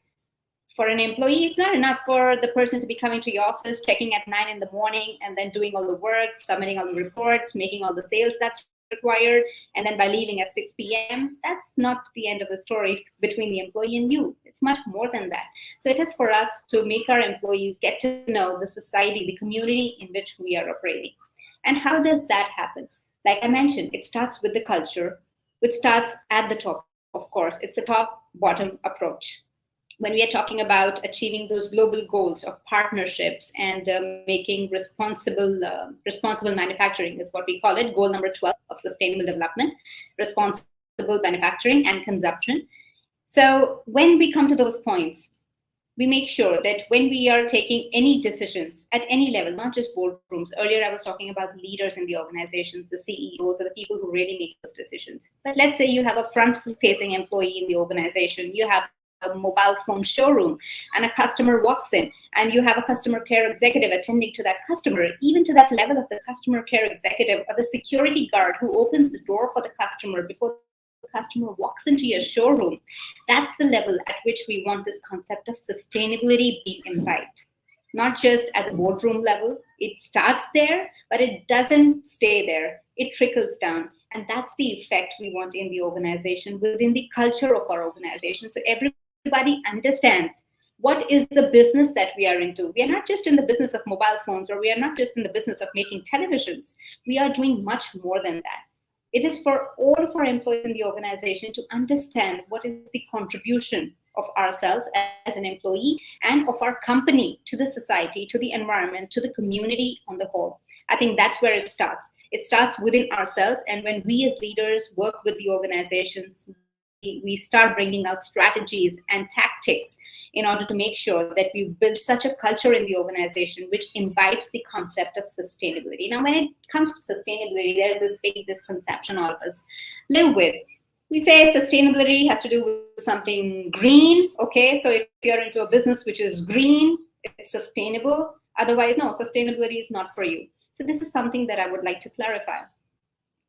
For an employee, it's not enough for the person to be coming to your office, checking at 9 in the morning, and then doing all the work, submitting all the reports, making all the sales that's required, and then by leaving at 6 p.m. That's not the end of the story between the employee and you. It's much more than that. So it is for us to make our employees get to know the society, the community in which we are operating. And how does that happen? Like I mentioned, it starts with the culture, which starts at the top, of course. It's a top-bottom approach. When we are talking about achieving those global goals of partnerships and making responsible manufacturing is what we call it, goal number 12 of sustainable development, responsible manufacturing and consumption. So when we come to those points, we make sure that when we are taking any decisions at any level, not just boardrooms. Earlier, I was talking about the leaders in the organizations, the CEOs, or the people who really make those decisions. But let's say you have a front-facing employee in the organization. You have a mobile phone showroom and a customer walks in and you have a customer care executive attending to that customer, even to that level of the customer care executive or the security guard who opens the door for the customer before the customer walks into your showroom. That's the level at which we want this concept of sustainability be imbibed. Not just at the boardroom level. It starts there, but it doesn't stay there. It trickles down. And that's the effect we want in the organization, within the culture of our organization. So everybody understands what is the business that we are into. We are not just in the business of mobile phones, or we are not just in the business of making televisions. We are doing much more than that. It is for all of our employees in the organization to understand what is the contribution of ourselves as an employee and of our company to the society, to the environment, to the community on the whole. I think that's where it starts. It starts within ourselves. And when we as leaders work with the organizations, we start bringing out strategies and tactics in order to make sure that we build such a culture in the organization which imbibes the concept of sustainability. Now, when it comes to sustainability, there is this big misconception all of us live with. We say sustainability has to do with something green. Okay, so if you're into a business which is green, it's sustainable. Otherwise, no, sustainability is not for you. So this is something that I would like to clarify.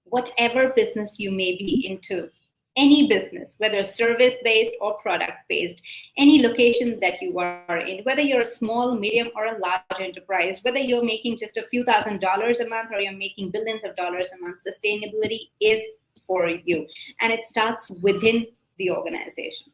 Whatever business you may be into, any business, whether service-based or product-based, any location that you are in, whether you're a small, medium, or a large enterprise, whether you're making just a few $1,000s a month or you're making billions of dollars a month, sustainability is for you. And it starts within the organization.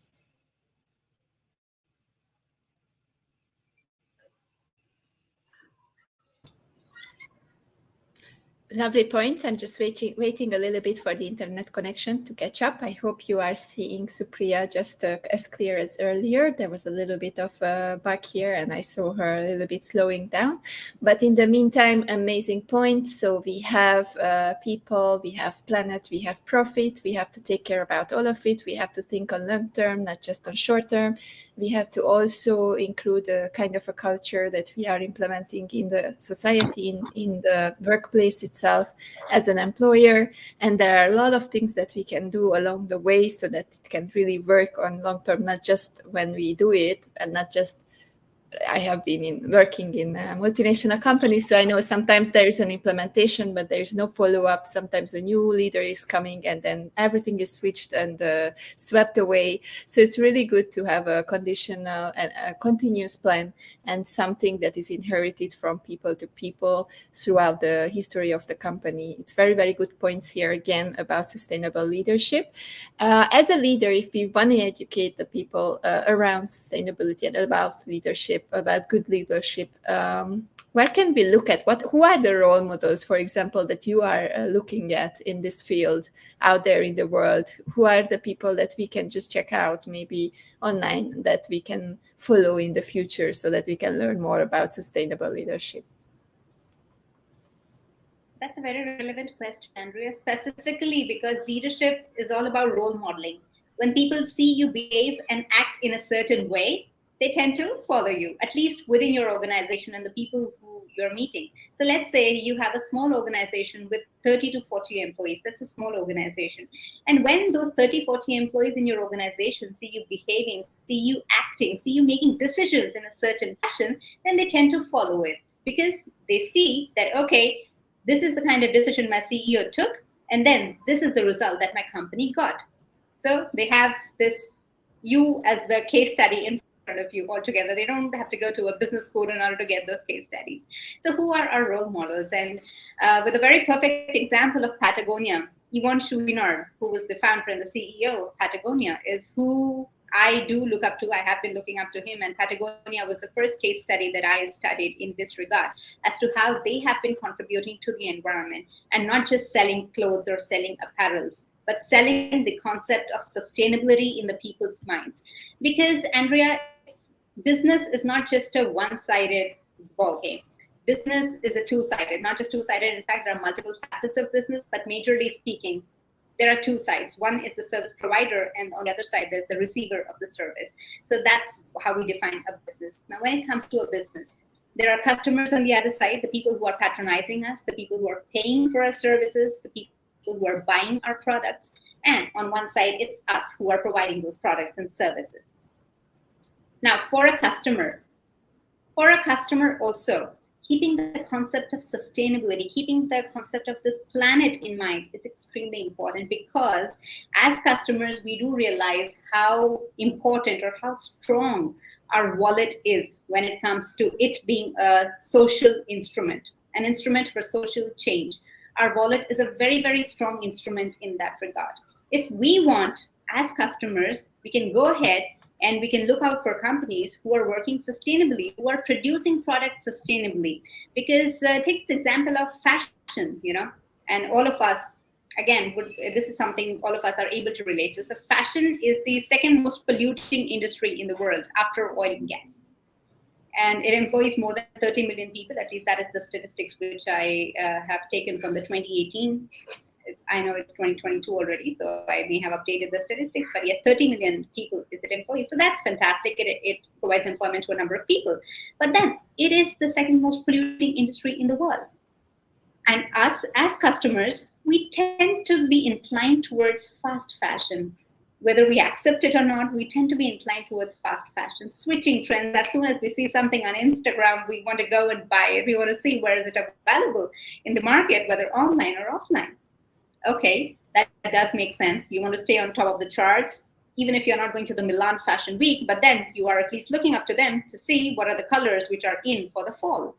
Lovely points. I'm just waiting a little bit for the internet connection to catch up. I hope you are seeing Supriya just as clear as earlier. There was a little bit of a bug here and I saw her a little bit slowing down. But in the meantime, amazing points. So we have people, we have planet, we have profit. We have to take care about all of it. We have to think on long term, not just on short term. We have to also include a kind of a culture that we are implementing in the society, in the workplace itself as an employer. And there are a lot of things that we can do along the way so that it can really work on long term, not just when we do it and not just I have been working in multinational companies, so I know sometimes there is an implementation, but there is no follow-up. Sometimes a new leader is coming, and then everything is switched and swept away. So it's really good to have a conditional and a continuous plan, and something that is inherited from people to people throughout the history of the company. It's very, very good points here again about sustainable leadership. As a leader, if we want to educate the people around sustainability and about leadership, about good leadership, where can we look at? Who are the role models, for example, that you are looking at in this field out there in the world? Who are the people that we can just check out maybe online that we can follow in the future so that we can learn more about sustainable leadership?
That's a very relevant question, Andrea, specifically because leadership is all about role modeling. When people see you behave and act in a certain way, they tend to follow you, at least within your organization and the people who you're meeting. So let's say you have a small organization with 30 to 40 employees. That's a small organization. And when those 30, 40 employees in your organization see you behaving, see you acting, see you making decisions in a certain fashion, then they tend to follow it because they see that, okay, this is the kind of decision my CEO took, and then this is the result that my company got. So they have this, you as the case study in front of you altogether. They don't have to go to a business school in order to get those case studies. So who are our role models? And with a very perfect example of Patagonia, Yvon Chouinard, who was the founder and the CEO of Patagonia, is who I do look up to. I have been looking up to him, and Patagonia was the first case study that I studied in this regard as to how they have been contributing to the environment and not just selling clothes or selling apparels, but selling the concept of sustainability in the people's minds. Because, Andrea, business is not just a one-sided ballgame. Business is a two-sided, not just two-sided. In fact, there are multiple facets of business, but majorly speaking, there are two sides. One is the service provider, and on the other side, there's the receiver of the service. So that's how we define a business. Now, when it comes to a business, there are customers on the other side, the people who are patronizing us, the people who are paying for our services, the people who are buying our products. And on one side, it's us who are providing those products and services. Now, for a customer also, keeping the concept of sustainability, keeping the concept of this planet in mind is extremely important, because as customers, we do realize how important or how strong our wallet is when it comes to it being a social instrument, an instrument for social change. Our wallet is a very, very strong instrument in that regard. If we want, as customers, we can go ahead and we can look out for companies who are working sustainably, who are producing products sustainably. Because take this example of fashion, and all of us, again, this is something all of us are able to relate to. So fashion is the second most polluting industry in the world after oil and gas. And it employs more than 30 million people. At least that is the statistics which I have taken from the 2018. I know it's 2022 already, so I may have updated the statistics, but yes, 30 million people is it employees. So that's fantastic. It provides employment to a number of people. But then it is the second most polluting industry in the world. And us as customers, we tend to be inclined towards fast fashion. Whether we accept it or not, we tend to be inclined towards fast fashion, switching trends. As soon as we see something on Instagram, we want to go and buy it. We want to see where is it available in the market, whether online or offline. Okay, that does make sense. You want to stay on top of the charts, even if you're not going to the Milan Fashion Week, but then you are at least looking up to them to see what are the colors which are in for the fall.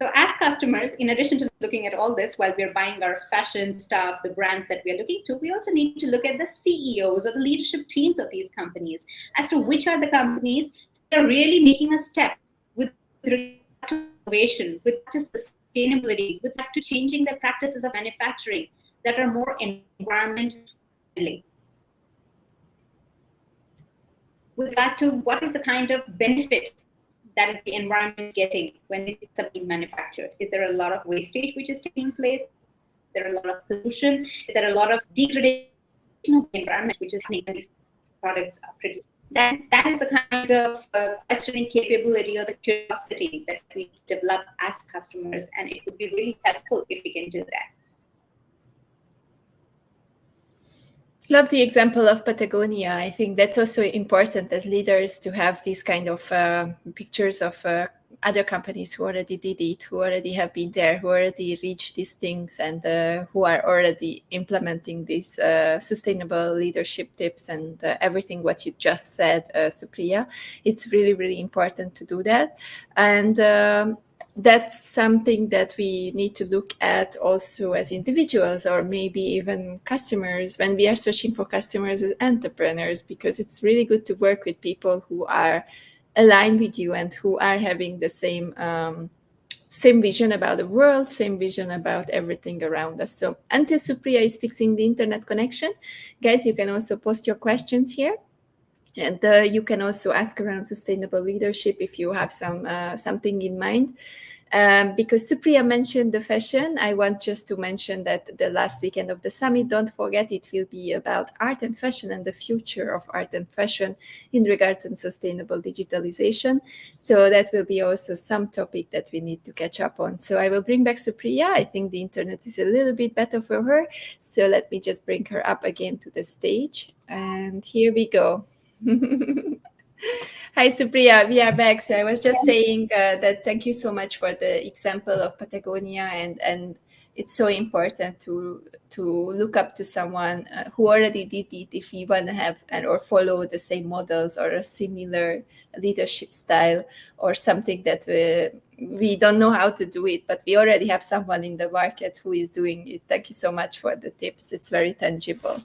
So as customers, in addition to looking at all this while we're buying our fashion stuff, the brands that we're looking to, we also need to look at the CEOs or the leadership teams of these companies as to which are the companies that are really making a step with regard to innovation, with regard to sustainability, with regard to changing the practices of manufacturing that are more environment friendly. With regard to what is the kind of benefit that is the environment getting when these things are being manufactured? Is there a lot of wastage which is taking place? Is there a lot of pollution? Is there a lot of degradation of the environment which is happening when these products are produced? That is the kind of questioning capability or the curiosity that we develop as customers, and it would be really helpful if we can do that.
Love the example of Patagonia. I think that's also important as leaders to have these kind of pictures of other companies who already did it, who already have been there, who already reached these things, and who are already implementing these sustainable leadership tips and everything what you just said, Supriya. It's really, really important to do that. And that's something that we need to look at also as individuals, or maybe even customers, when we are searching for customers as entrepreneurs, because it's really good to work with people who are aligned with you and who are having the same vision about the world, same vision about everything around us. So until Supriya is fixing the internet connection, guys, you can also post your questions here. And you can also ask around sustainable leadership if you have something in mind. Because Supriya mentioned the fashion, I want just to mention that the last weekend of the summit, don't forget, it will be about art and fashion and the future of art and fashion in regards to sustainable digitalization. So that will be also some topic that we need to catch up on. So I will bring back Supriya. I think the internet is a little bit better for her. So let me just bring her up again to the stage. And here we go. Hi, Supriya. We are back. So I was just saying that thank you so much for the example of Patagonia, and it's so important to look up to someone who already did it if we want to have or follow the same models or a similar leadership style or something that we don't know how to do it, but we already have someone in the market who is doing it. Thank you so much for the tips. It's very tangible.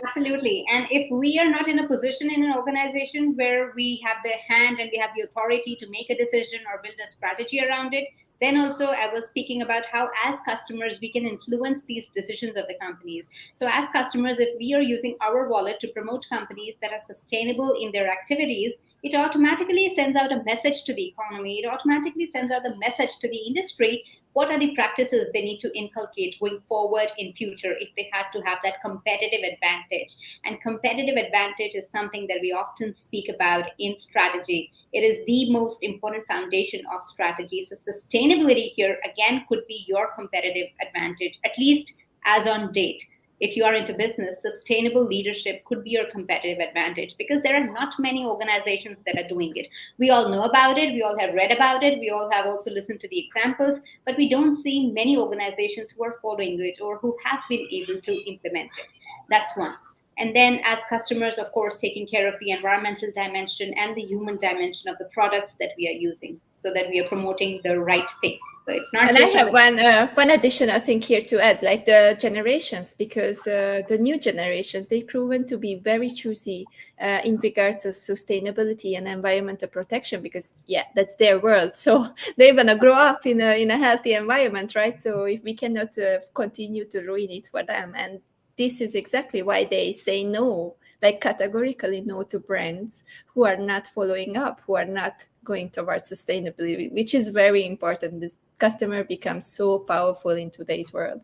Absolutely. And if we are not in a position in an organization where we have the hand and we have the authority to make a decision or build a strategy around it, then also I was speaking about how as customers, we can influence these decisions of the companies. So as customers, if we are using our wallet to promote companies that are sustainable in their activities, it automatically sends out a message to the economy. It automatically sends out a message to the industry. What are the practices they need to inculcate going forward in future if they had to have that competitive advantage? And competitive advantage is something that we often speak about in strategy. It is the most important foundation of strategy. So sustainability here again could be your competitive advantage, at least as on date. If you are into business, sustainable leadership could be your competitive advantage because there are not many organizations that are doing it. We all know about it. We all have read about it. We all have also listened to the examples, but we don't see many organizations who are following it or who have been able to implement it. That's one. And then as customers, of course, taking care of the environmental dimension and the human dimension of the products that we are using so that we are promoting the right thing. So it's not
and
just
I have one additional thing here to add, like the generations, because the new generations, they've proven to be very choosy in regards of sustainability and environmental protection, because that's their world. So they want to grow up in a healthy environment, right? So if we cannot continue to ruin it for them, and this is exactly why they say no, like categorically no to brands who are not following up, who are not going towards sustainability, which is very important. This customer becomes so powerful in today's world.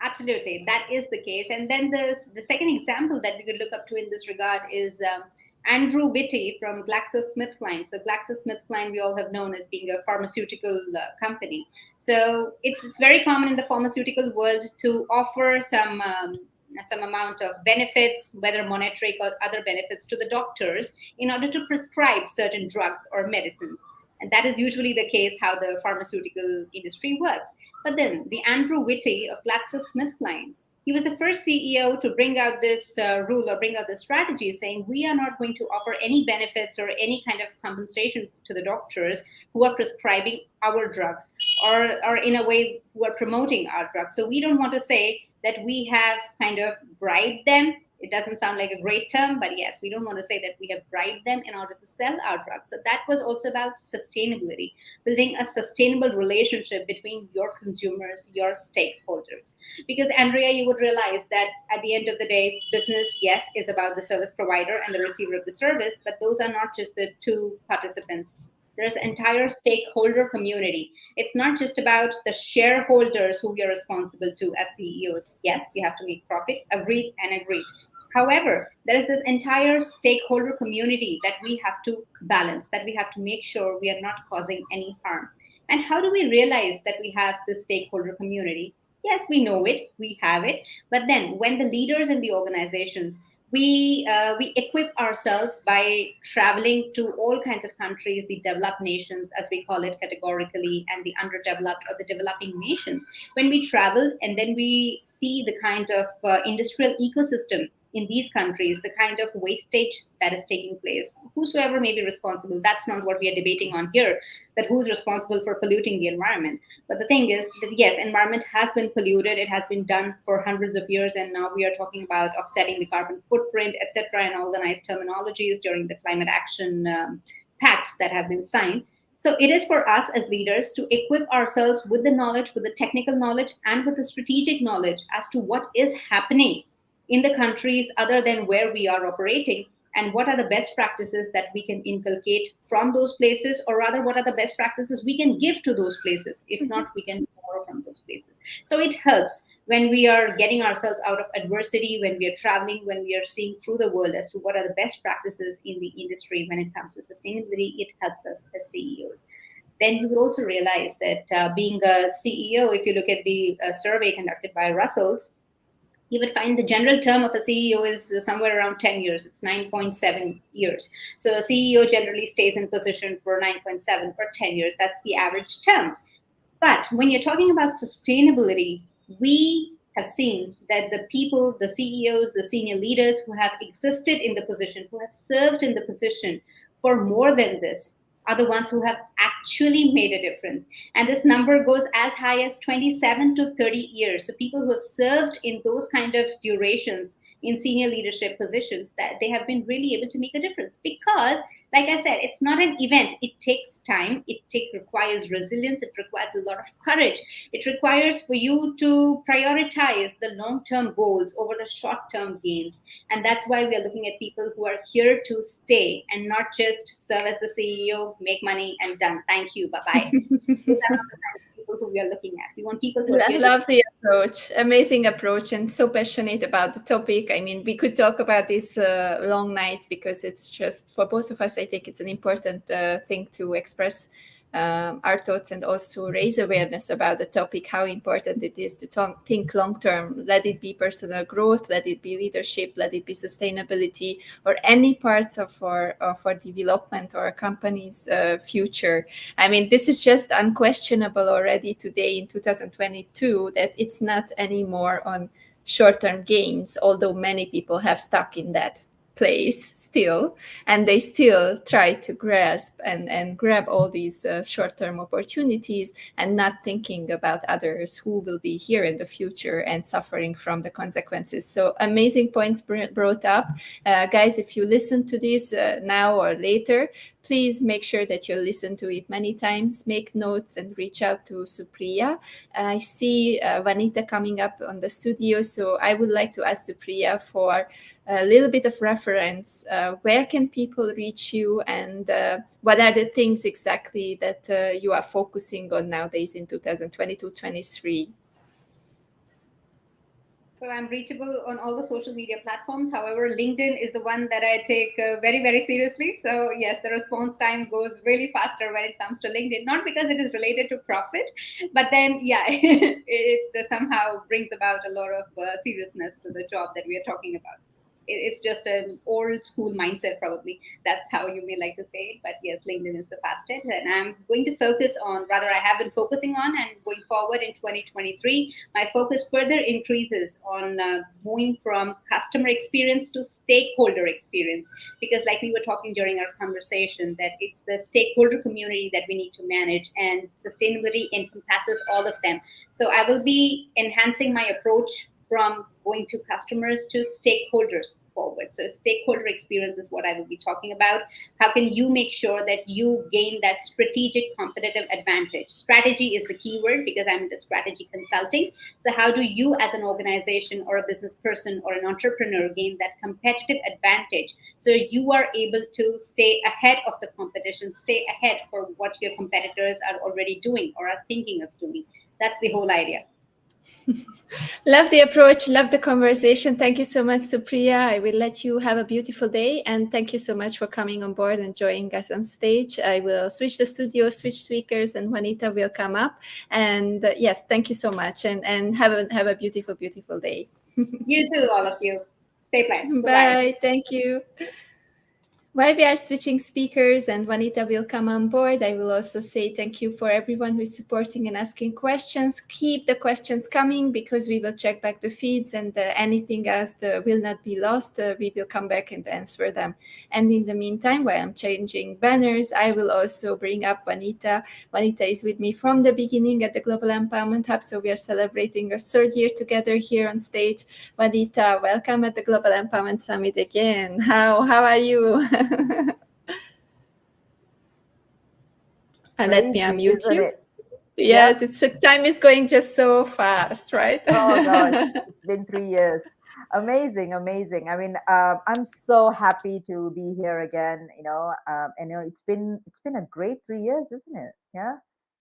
Absolutely, that is the case. And then the second example that we could look up to in this regard is Andrew Whitty from GlaxoSmithKline. So GlaxoSmithKline, we all have known as being a pharmaceutical company. So it's very common in the pharmaceutical world to offer some amount of benefits, whether monetary or other benefits, to the doctors in order to prescribe certain drugs or medicines. And that is usually the case how the pharmaceutical industry works. But then the Andrew Whitty of GlaxoSmithKline, he was the first CEO to bring out this rule or bring out this strategy saying we are not going to offer any benefits or any kind of compensation to the doctors who are prescribing our drugs or in a way who are promoting our drugs. So we don't want to say that we have kind of bribed them. It doesn't sound like a great term, but yes, we don't want to say that we have bribed them in order to sell our drugs. So that was also about sustainability, building a sustainable relationship between your consumers, your stakeholders. Because Andrea, you would realize that at the end of the day, business, yes, is about the service provider and the receiver of the service, but those are not just the two participants. There's an entire stakeholder community. It's not just about the shareholders who we are responsible to as CEOs. Yes, we have to make profit, agreed and agreed. However, there is this entire stakeholder community that we have to balance, that we have to make sure we are not causing any harm. And how do we realize that we have this stakeholder community? Yes, we know it, we have it. But then when the leaders in the organizations, we equip ourselves by traveling to all kinds of countries, the developed nations, as we call it categorically, and the underdeveloped or the developing nations. When we travel and then we see the kind of industrial ecosystem in these countries, the kind of wastage that is taking place, whosoever may be responsible, that's not what we are debating on here, that who's responsible for polluting the environment. But the thing is that yes, environment has been polluted. It has been done for hundreds of years, and now we are talking about offsetting the carbon footprint, etc., and all the nice terminologies during the climate action pacts that have been signed. So it is for us as leaders to equip ourselves with the knowledge, with the technical knowledge, and with the strategic knowledge as to what is happening in the countries other than where we are operating, and what are the best practices that we can inculcate from those places, or rather what are the best practices we can give to those places. If not, we can borrow from those places. So it helps when we are getting ourselves out of adversity, when we are traveling, when we are seeing through the world as to what are the best practices in the industry when it comes to sustainability. It helps us as CEOs. Then you would also realize that being a CEO, if you look at the survey conducted by Russell's, you would find the general term of a CEO is somewhere around 10 years. It's 9.7 years. So a CEO generally stays in position for 9.7 or 10 years. That's the average term. But when you're talking about sustainability, we have seen that the people, the CEOs, the senior leaders who have existed in the position, who have served in the position for more than this, are the ones who have actually made a difference. And this number goes as high as 27 to 30 years. So people who have served in those kind of durations in senior leadership positions, that they have been really able to make a difference. Because, like I said, it's not an event. It takes time. Requires resilience. It requires a lot of courage. It requires for you to prioritize the long-term goals over the short-term gains. And that's why we are looking at people who are here to stay and not just serve as the CEO, make money, and done. Thank you. Bye-bye. Those are not the kind of people who we are looking at. We want people who are here.
Love the approach, amazing approach, and so passionate about the topic. I mean, we could talk about this long nights, because it's just for both of us, I think it's an important thing to express our thoughts and also raise awareness about the topic, how important it is to think long term. Let it be personal growth, let it be leadership, let it be sustainability, or any parts of our development or a company's future. I mean, this is just unquestionable already today in 2022 that it's not anymore on short-term gains, although many people have stuck in that place still, and they still try to grasp and grab all these short-term opportunities and not thinking about others who will be here in the future and suffering from the consequences. So amazing points brought up. Guys, if you listen to this now or later, please make sure that you listen to it many times, make notes, and reach out to Supriya. I see Vanitha coming up on the studio, so I would like to ask Supriya for a little bit of reference. Where can people reach you, and what are the things exactly that you are focusing on nowadays in 2022-23?
So I'm reachable on all the social media platforms. However, LinkedIn is the one that I take very, very seriously. So yes, the response time goes really faster when it comes to LinkedIn, not because it is related to profit, but then, yeah, it somehow brings about a lot of seriousness to the job that we are talking about. It's just an old school mindset, probably. That's how you may like to say it. But yes, LinkedIn is the fastest. And I'm going to focus on, rather, I have been focusing on, and going forward in 2023, my focus further increases on moving from customer experience to stakeholder experience. Because like we were talking during our conversation, that it's the stakeholder community that we need to manage, and sustainability encompasses all of them. So I will be enhancing my approach from going to customers to stakeholders forward. So stakeholder experience is what I will be talking about. How can you make sure that you gain that strategic competitive advantage? Strategy is the key word, because I'm into strategy consulting. So how do you as an organization or a business person or an entrepreneur gain that competitive advantage, so you are able to stay ahead of the competition, stay ahead for what your competitors are already doing or are thinking of doing? That's the whole idea.
Love the approach, love the conversation. Thank you so much, Supriya. I will let you have a beautiful day. And thank you so much for coming on board and joining us on stage. I will switch the studio, switch speakers, and Vanitha will come up. And yes, thank you so much. And have a beautiful, beautiful day.
You too, all of you. Stay blessed.
Bye.
Bye-bye.
Thank you. While we are switching speakers and Vanitha will come on board, I will also say thank you for everyone who is supporting and asking questions. Keep the questions coming because we will check back the feeds, and anything else will not be lost. We will come back and answer them. And in the meantime, while I'm changing banners, I will also bring up Vanitha. Vanitha is with me from the beginning at the Global Empowerment Hub, so we are celebrating our third year together here on stage. Vanitha, welcome at the Global Empowerment Summit again. How are you? And let me unmute you. Yes, time is going just so fast, right?
Oh gosh, it's been 3 years. Amazing. I mean, I'm so happy to be here again. And it's been a great 3 years, isn't it? Yeah.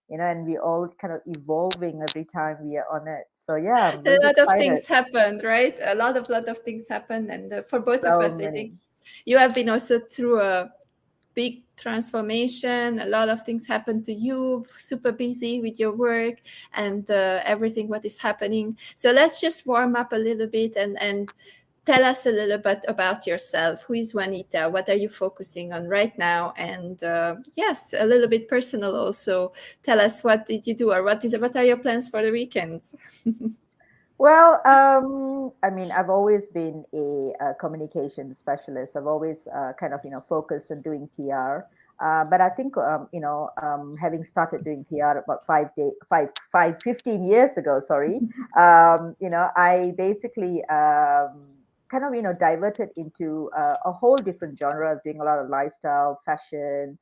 And we all kind of evolving every time we are on it. So yeah, I'm really
a lot of
excited.
things happened, right? A lot of things happened, and for both
So
of us,
many.
I think you have been also through a big transformation. A lot of things happened to you, super busy with your work and everything what is happening. So let's just warm up a little bit and tell us a little bit about yourself. Who is Vanitha? What are you focusing on right now? And yes, a little bit personal also. Tell us, what did you do, or what are your plans for the weekend?
Well, I mean, I've always been a communication specialist. I've always kind of, focused on doing PR. But I think, having started doing PR about 15 years ago, sorry, I basically kind of, diverted into a whole different genre of doing a lot of lifestyle, fashion,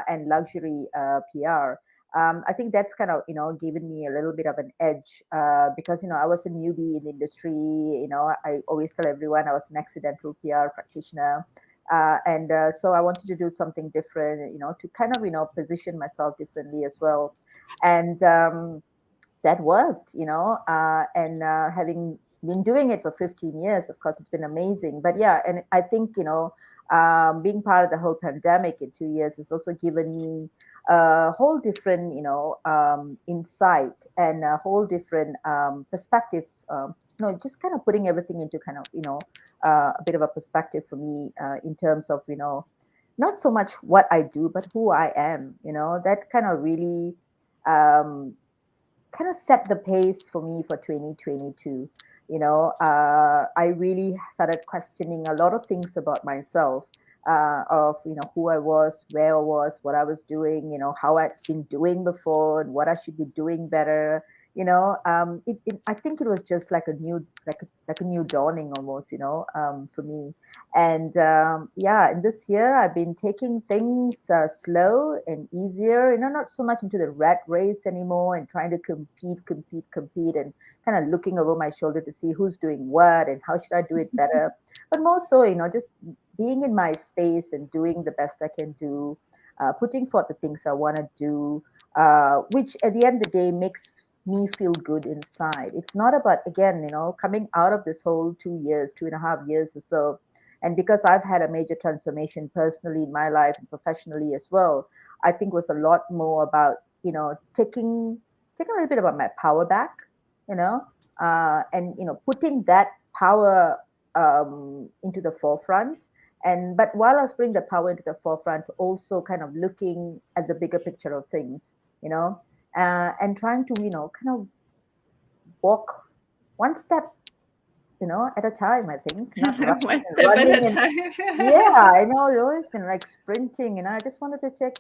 and luxury PR. I think that's kind of, given me a little bit of an edge because, I was a newbie in the industry. I always tell everyone I was an accidental PR practitioner. And so I wanted to do something different, to kind of, position myself differently as well. And that worked, and having been doing it for 15 years, of course, it's been amazing. But yeah, and I think, being part of the whole pandemic in 2 years has also given me a whole different, insight and a whole different perspective. Just kind of putting everything into kind of, a bit of a perspective for me in terms of, not so much what I do, but who I am. That kind of really kind of set the pace for me for 2022. I really started questioning a lot of things about myself, of who I was, where I was, what I was doing, how I'd been doing before, and what I should be doing better. I think it was just like a new dawning almost, for me. And yeah, and this year I've been taking things slow and easier, not so much into the rat race anymore and trying to compete, and kind of looking over my shoulder to see who's doing what and how should I do it better. But more so, just being in my space and doing the best I can do, putting forth the things I want to do, which at the end of the day makes me feel good inside. It's not about, again, coming out of this whole 2.5 years or so. And because I've had a major transformation personally in my life and professionally as well, I think was a lot more about, taking a little bit about my power back, and, putting that power into the forefront. But while I was bringing the power into the forefront, also kind of looking at the bigger picture of things, and trying to, kind of walk one step, at a time, I think. Not rushing
One
and
step
running
at a time.
yeah, I know it's always been like sprinting, and I just wanted to check,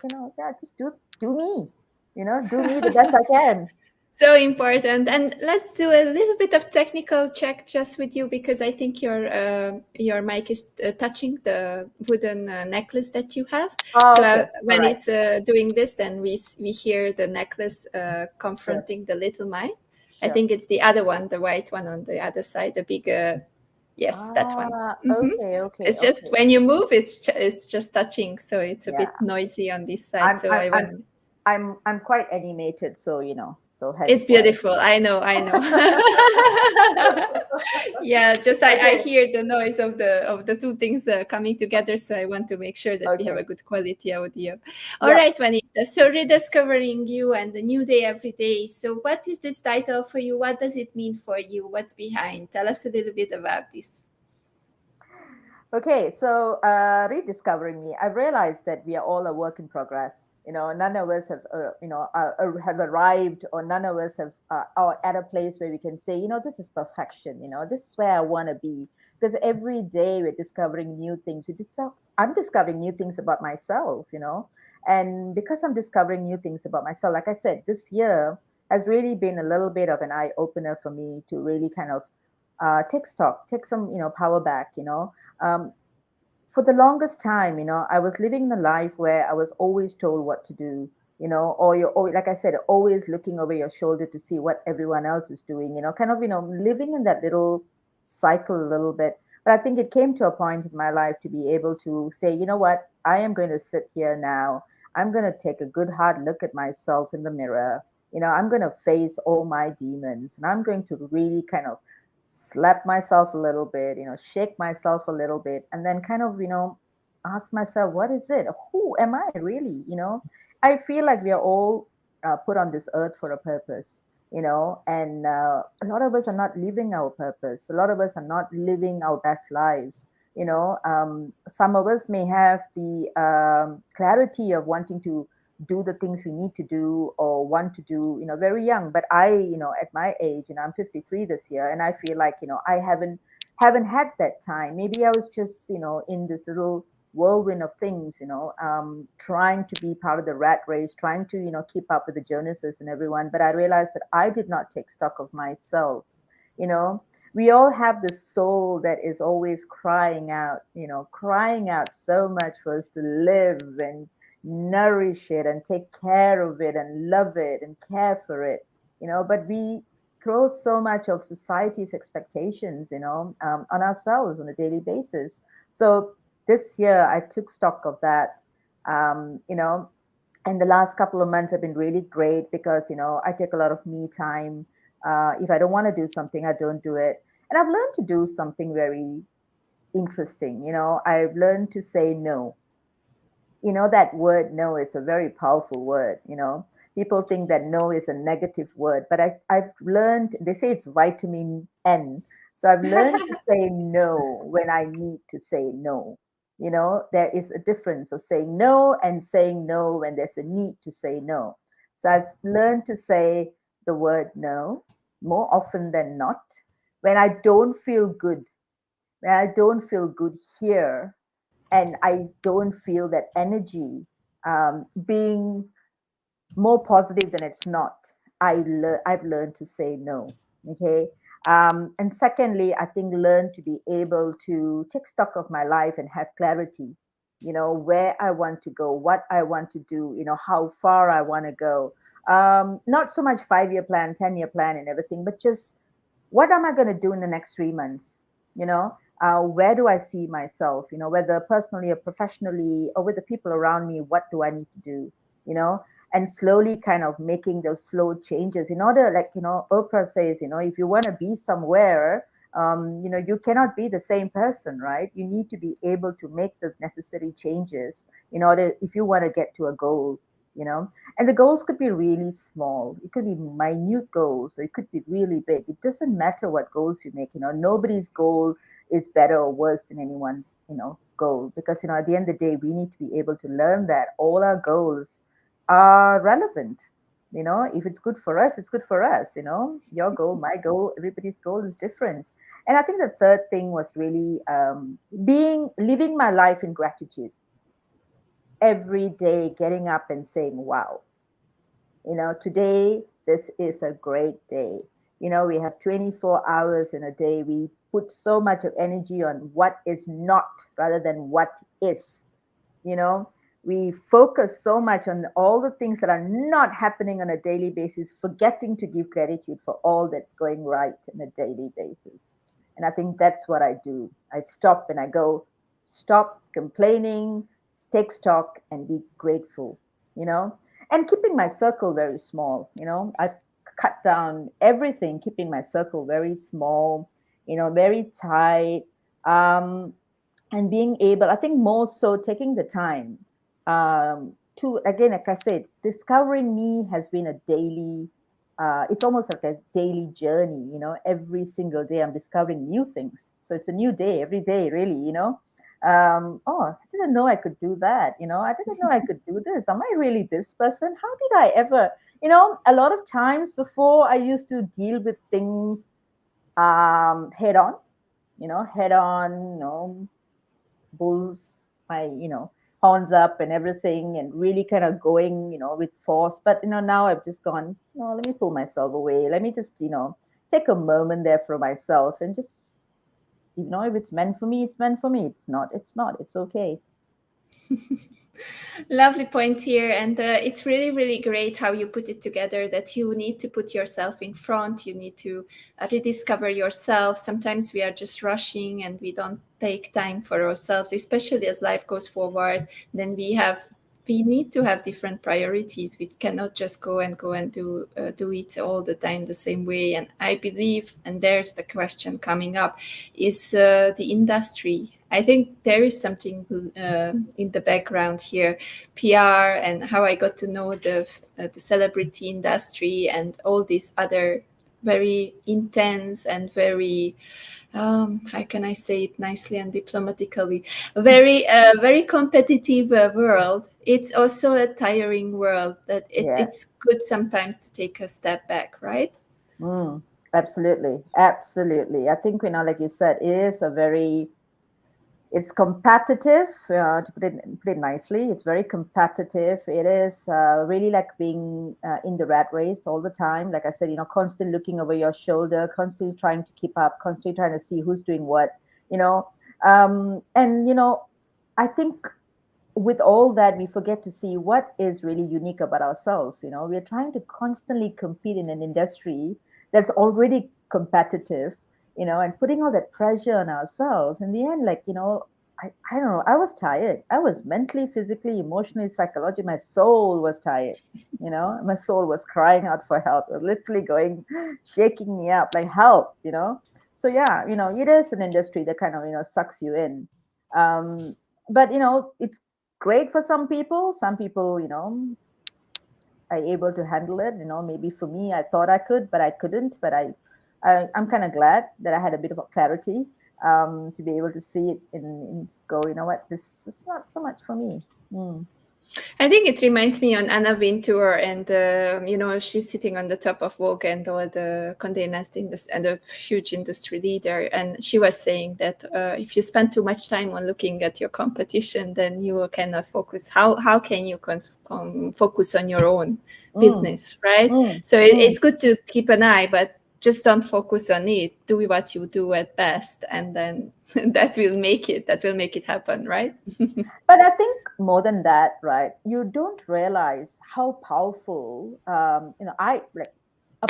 just do me, do me the best I can.
So important. And let's do a little bit of technical check just with you, because I think your mic is touching the wooden necklace that you have.
Oh,
so
okay.
when
All right.
it's doing this, then we hear the necklace confronting the little mic. I
Sure.
think it's the other one, the white one on the other side, the bigger. Yes, that one.
Okay.
It's just when you move, it's just touching, so it's a
Yeah.
bit noisy on this side.
I'm I'm quite animated, so so hence
It's
why.
beautiful. I know. Yeah, just I
Okay.
hear the noise of the two things coming together, so I want to make sure that we have
Okay.
a good quality audio. All
Yep.
right, Vanita. So rediscovering you and the new day every day. So what is this title for you? What does it mean for you? What's behind? Tell us a little bit about this.
Okay, so rediscovering me, I've realized that we are all a work in progress. None of us have, have arrived, or none of us have are at a place where we can say, this is perfection. This is where I want to be. Because every day we're discovering new things. I'm discovering new things about myself. And because I'm discovering new things about myself, like I said, this year has really been a little bit of an eye opener for me to really kind of take stock, take some, power back. Um, for the longest time, I was living the life where I was always told what to do, or like I said, always looking over your shoulder to see what everyone else is doing, kind of, living in that little cycle a little bit. But I think it came to a point in my life to be able to say, you know what, I am going to sit here now. I'm going to take a good hard look at myself in the mirror. I'm going to face all my demons, and I'm going to really kind of slap myself a little bit, shake myself a little bit, and then kind of, ask myself, what is it? Who am I really? I feel like we are all put on this earth for a purpose, and a lot of us are not living our purpose. A lot of us are not living our best lives. Some of us may have the clarity of wanting to do the things we need to do or want to do, very young. But I, at my age, I'm 53 this year, and I feel like, I haven't had that time. Maybe I was just, in this little whirlwind of things, trying to be part of the rat race, trying to, keep up with the Jonases and everyone. But I realized that I did not take stock of myself. you know we all have this soul that is always crying out so much for us to live and nourish it and take care of it and love it and care for it. But we throw so much of society's expectations, on ourselves on a daily basis. So this year I took stock of that. um, you know and the last couple of months have been really great because I take a lot of me time. If I don't want to do something, I don't do it. And I've learned to do something very interesting. I've learned to say no. That word no, it's a very powerful word. People think that no is a negative word, but I've learned, they say it's vitamin N. So I've learned to say no when I need to say no. There is a difference of saying no and saying no when there's a need to say no. So I've learned to say the word no more often than not when I don't feel good, when I don't feel good here, and I don't feel that energy being more positive than it's not. I've learned to say no. Okay. And secondly, I think learn to be able to take stock of my life and have clarity. Where I want to go, what I want to do. How far I want to go. Not so much 5-year plan, 10-year plan, and everything, but just what am I going to do in the next 3 months? Where do I see myself? Whether personally or professionally or with the people around me, what do I need to do? And slowly kind of making those slow changes in order, like, Oprah says, if you want to be somewhere, you cannot be the same person, right? You need to be able to make the necessary changes in order, if you want to get to a goal, and the goals could be really small. It could be minute goals, or it could be really big. It doesn't matter what goals you make. Nobody's goal is better or worse than anyone's, goal. Because, at the end of the day, we need to be able to learn that all our goals are relevant. If it's good for us, it's good for us. Your goal, my goal, everybody's goal is different. And I think the third thing was really living my life in gratitude. Every day getting up and saying, wow, today, this is a great day. We have 24 hours in a day. We put so much of energy on what is not rather than what is. You know, we focus so much on all the things that are not happening on a daily basis, forgetting to give gratitude for all that's going right on a daily basis. And I think that's what I do. I stop and I go, stop complaining, take stock and be grateful, you know? and keeping my circle very small. I've cut down everything, keeping my circle very small, very tight, and being able, I think, more so taking the time to, again, like I said, discovering me has been a daily. It's almost like a daily journey. Every single day I'm discovering new things. So it's a new day every day, really. Oh, I didn't know I could do that. I didn't know I could do this. Am I really this person? How did I ever? A lot of times before, I used to deal with things head on. Head on. Bulls my horns up and everything, and really kind of going with force. But now I've just gone, let me pull myself away. Let me just take a moment there for myself, and just if it's meant for me, it's meant for me. It's not, it's okay.
Lovely points here, and it's really, really great how you put it together, that you need to put yourself in front, you need to rediscover yourself. Sometimes we are just rushing and we don't take time for ourselves, especially as life goes forward. Then we need to have different priorities. We cannot just go and do it all the time the same way. And I believe, and there's the question coming up, is the industry. I think there is something in the background here, PR, and how I got to know the celebrity industry and all these other very intense and very how can I say it nicely and diplomatically, very competitive world. It's also a tiring world that it's good sometimes to take a step back, right?
Absolutely. I think, like you said, it's competitive, to put it nicely. It's very competitive. It is really like being in the rat race all the time. Like I said, constantly looking over your shoulder, constantly trying to keep up, constantly trying to see who's doing what, and, I think with all that, we forget to see what is really unique about ourselves. We're trying to constantly compete in an industry that's already competitive, and putting all that pressure on ourselves. In the end, I don't know, I was tired. I was mentally, physically, emotionally, psychologically, my soul was tired. My soul was crying out for help, literally shaking me up, like, help. So yeah, it is an industry that kind of, sucks you in. But it's great for some people. Some people, are able to handle it. Maybe for me, I thought I could, but I couldn't. But I'm kind of glad that I had a bit of clarity to be able to see it and go, what, this is not so much for me.
I think it reminds me on Anna Wintour, and she's sitting on the top of Vogue and all the Condé Nast and a huge industry leader, and she was saying that if you spend too much time on looking at your competition, then you cannot focus. How can you focus on your own business, right? So it's good to keep an eye, but just don't focus on it. Do what you do at best, and then that will make it happen, right?
But I think more than that, right? You don't realize how powerful, I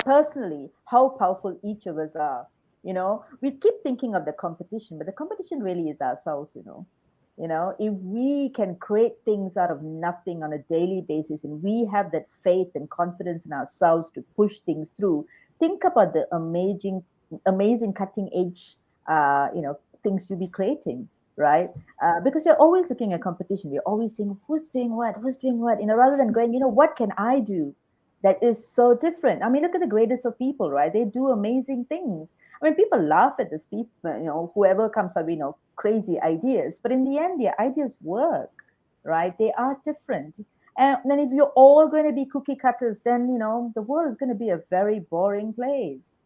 personally, how powerful each of us are. We keep thinking of the competition, but the competition really is ourselves. If we can create things out of nothing on a daily basis, and we have that faith and confidence in ourselves to push things through, think about the amazing cutting edge, things to be creating, right? Because we're always looking at competition. We're always saying, who's doing what, rather than going, what can I do that is so different? I mean, look at the greatest of people, right? They do amazing things. I mean, people laugh at this people, whoever comes up, crazy ideas, but in the end, their ideas work, right? They are different. And then if you're all going to be cookie cutters, then, the world is going to be a very boring place.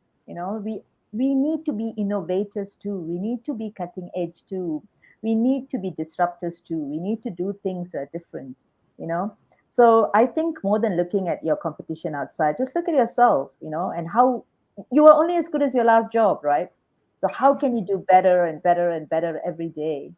We need to be innovators too. We need to be cutting edge too. We need to be disruptors too. We need to do things that are different, So I think more than looking at your competition outside, just look at yourself, and how you are only as good as your last job, right? So how can you do better and better and better every day?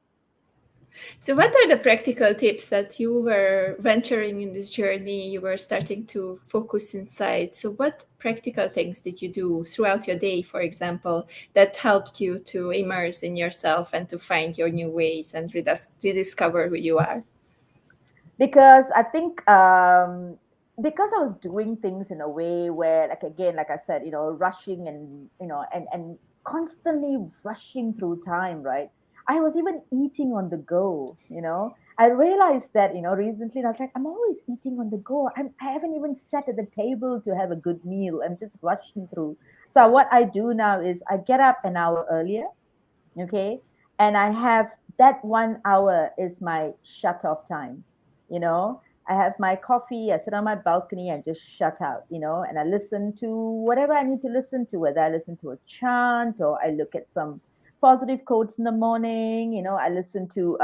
So what are the practical tips that you were venturing in this journey? You were starting to focus inside. So what practical things did you do throughout your day, for example, that helped you to immerse in yourself and to find your new ways and rediscover who you are?
Because I think because I was doing things in a way where, like, again, like I said, rushing and, and constantly rushing through time, right? I was even eating on the go. I realized that, recently, and I was like, I'm always eating on the go. I haven't even sat at the table to have a good meal. I'm just rushing through. So what I do now is I get up an hour earlier, okay, and I have that 1 hour is my shut off time. you know I have my coffee, I sit on my balcony and just shut out, and I listen to whatever I need to listen to, whether I listen to a chant or I look at some positive quotes in the morning. I listen to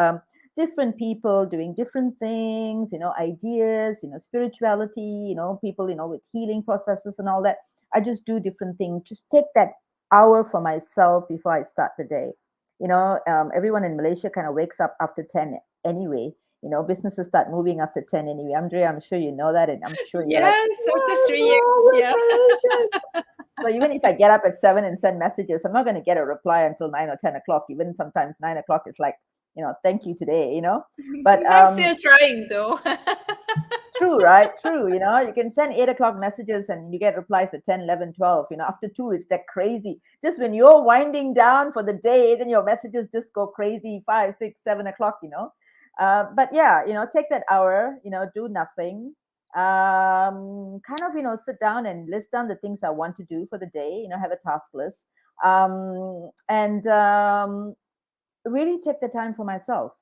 different people doing different things, ideas, spirituality, people, with healing processes and all that. I just do different things, just take that hour for myself before I start the day. Everyone in Malaysia kind of wakes up after 10 anyway. Businesses start moving after 10 anyway. Andrea, I'm sure you know that, and I'm sure you're like,
Yes, after
what
3
is
years.
wrong with
Yeah.
Malaysians? So even if I get up at 7 and send messages, I'm not going to get a reply until 9 or 10 o'clock. Even sometimes 9 o'clock is like, thank you today. But
I'm still trying though.
true, right? True. You can send 8 o'clock messages and you get replies at 10, 11, 12. After 2, it's that crazy. Just when you're winding down for the day, then your messages just go crazy, 5, 6, 7 o'clock. But yeah, take that hour, do nothing. Kind of, sit down and list down the things I want to do for the day, have a task list. And really take the time for myself,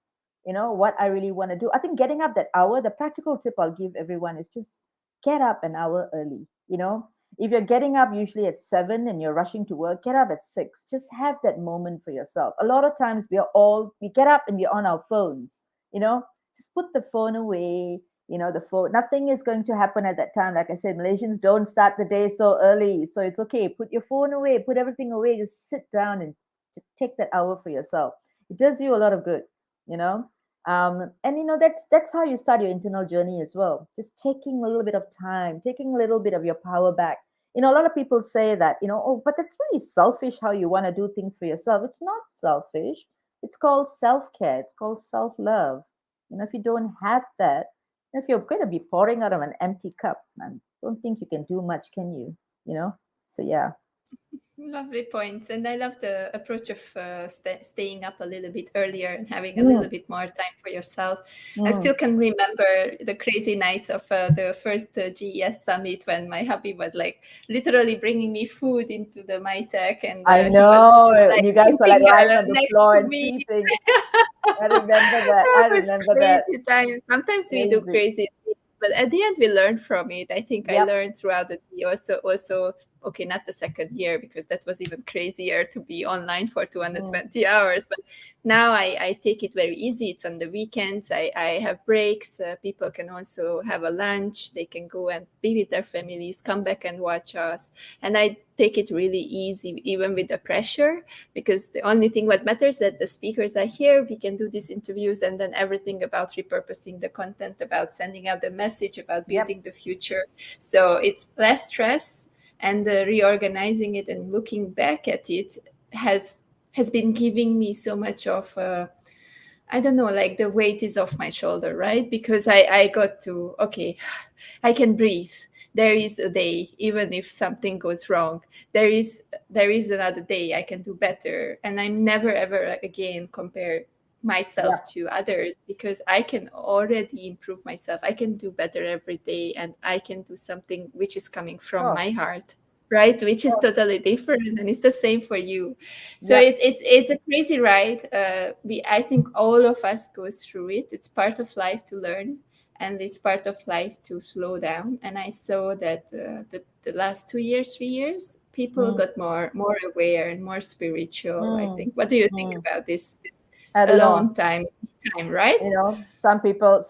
what I really want to do. I think getting up that hour, the practical tip I'll give everyone is just get up an hour early. If you're getting up usually at 7 and you're rushing to work, get up at 6. Just have that moment for yourself. A lot of times we get up and we're on our phones. Just put the phone away. The phone, nothing is going to happen at that time. Like I said, Malaysians don't start the day so early, so it's okay. Put your phone away, put everything away, just sit down and just take that hour for yourself. It does you a lot of good. you know and that's how you start your internal journey as well, just taking a little bit of time, taking a little bit of your power back. A lot of people say that, oh, but that's really selfish how you want to do things for yourself. It's not selfish. It's called self-care, it's called self-love. If you don't have that, if you're going to be pouring out of an empty cup, I don't think you can do much, can you? So yeah.
Lovely points. And I love the approach of staying up a little bit earlier and having a
Mm,
little bit more time for yourself. I
mm.
still can remember the crazy nights of the first GES summit when my hubby was like literally bringing me food into the MyTech, and
I
he was
know. And
like
you guys were like
sleeping
lying on the
next
floor
to
and
me.
sleeping. I remember that.
That
I
was
remember that.
crazy times. Sometimes we do
Crazy.
crazy things, but at the end we learn from it. I think I
Yep.
learned throughout the day. Also, okay, not the second year because that was even crazier to be online for
Mm,
220 hours. But now I take it very easy. It's on the weekends. I have breaks. People can also have a lunch. They can go and be with their families, come back and watch us. And I take it really easy, even with the pressure, because the only thing what matters that the speakers are here, we can do these interviews, and then everything about repurposing the content, about sending out the message, about
yep.
building the future. So it's less stress, and reorganizing it and looking back at it has been giving me so much of I don't know, like the weight is off my shoulder, right? Because I got to, okay, I can breathe. There is a day, even if something goes wrong. There is another day I can do better, and I'm never ever again compare myself
Yep.
to others, because I can already improve myself. I can do better every day, and I can do something which is coming from
Oh,
my heart, right? Which is
oh,
totally different, and it's the same for you. So
yep.
it's a crazy ride. I think all of us goes through it. It's part of life to learn, and it's part of life to slow down. And I saw that the last 2 years, 3 years, people
Mm,
got more aware and more spiritual, I
mm,
think. What do you think
mm.
about this
I don't know.
alone time, right?
Some people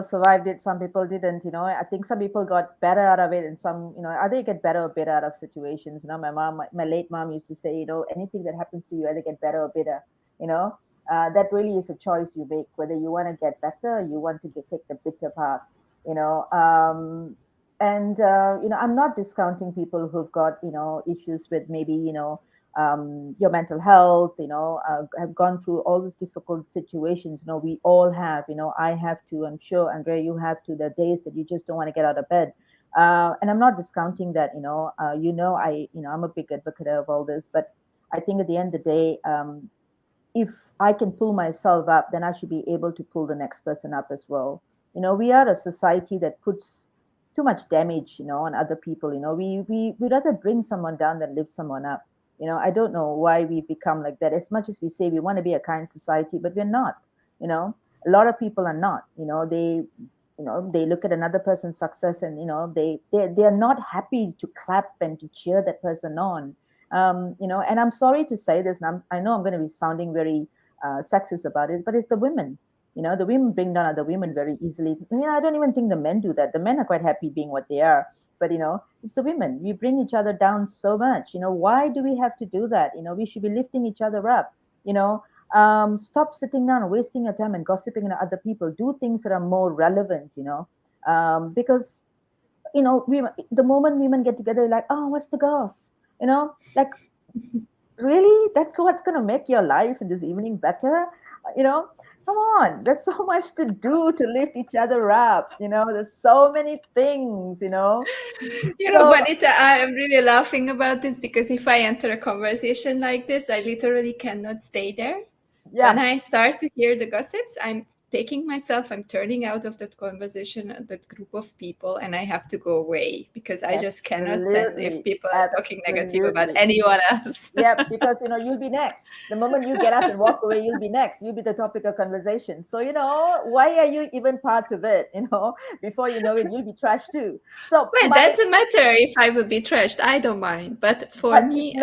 survived it, some people didn't. I think some people got better out of it, and some, either you get better or bitter out of situations. My late mom used to say, anything that happens to you, either get better or bitter. you know that really is a choice you make, whether you want to get better or you want to take the bitter path. you know and I'm not discounting people who've got issues with maybe your mental health, have gone through all these difficult situations. We all have. I have to, I'm sure, Andrea, you have to, the days that you just don't want to get out of bed. And I'm not discounting that, I'm a big advocate of all this, but I think at the end of the day, if I can pull myself up, then I should be able to pull the next person up as well. We are a society that puts too much damage, on other people. We'd rather bring someone down than lift someone up. I don't know why we become like that. As much as we say we want to be a kind society, but we're not. A lot of people are not. They look at another person's success, and they are not happy to clap and to cheer that person on. And I'm sorry to say this, and I know I'm going to be sounding very sexist about it, but it's the women. The women bring down other women very easily. I don't even think the men do that. The men are quite happy being what they are, but it's the women. We bring each other down so much. Why do we have to do that? We should be lifting each other up. Stop sitting down and wasting your time and gossiping on other people. Do things that are more relevant. Because the moment women get together, like, oh, what's the goss? Like, really, that's what's going to make your life in this evening better? Come on, there's so much to do to lift each other up. There's so many things.
Vanitha, I am really laughing about this because if I enter a conversation like this, I literally cannot stay there. When I start to hear the gossips, I'm turning out of that conversation, that group of people, and I have to go away because I just cannot stand if people are talking negative about anyone else.
Yeah, because you'll be next. The moment you get up and walk away, you'll be next. You'll be the topic of conversation. So why are you even part of it? Before you know it, you'll be trashed too. So
it doesn't matter if I will be trashed. I don't mind. But for me,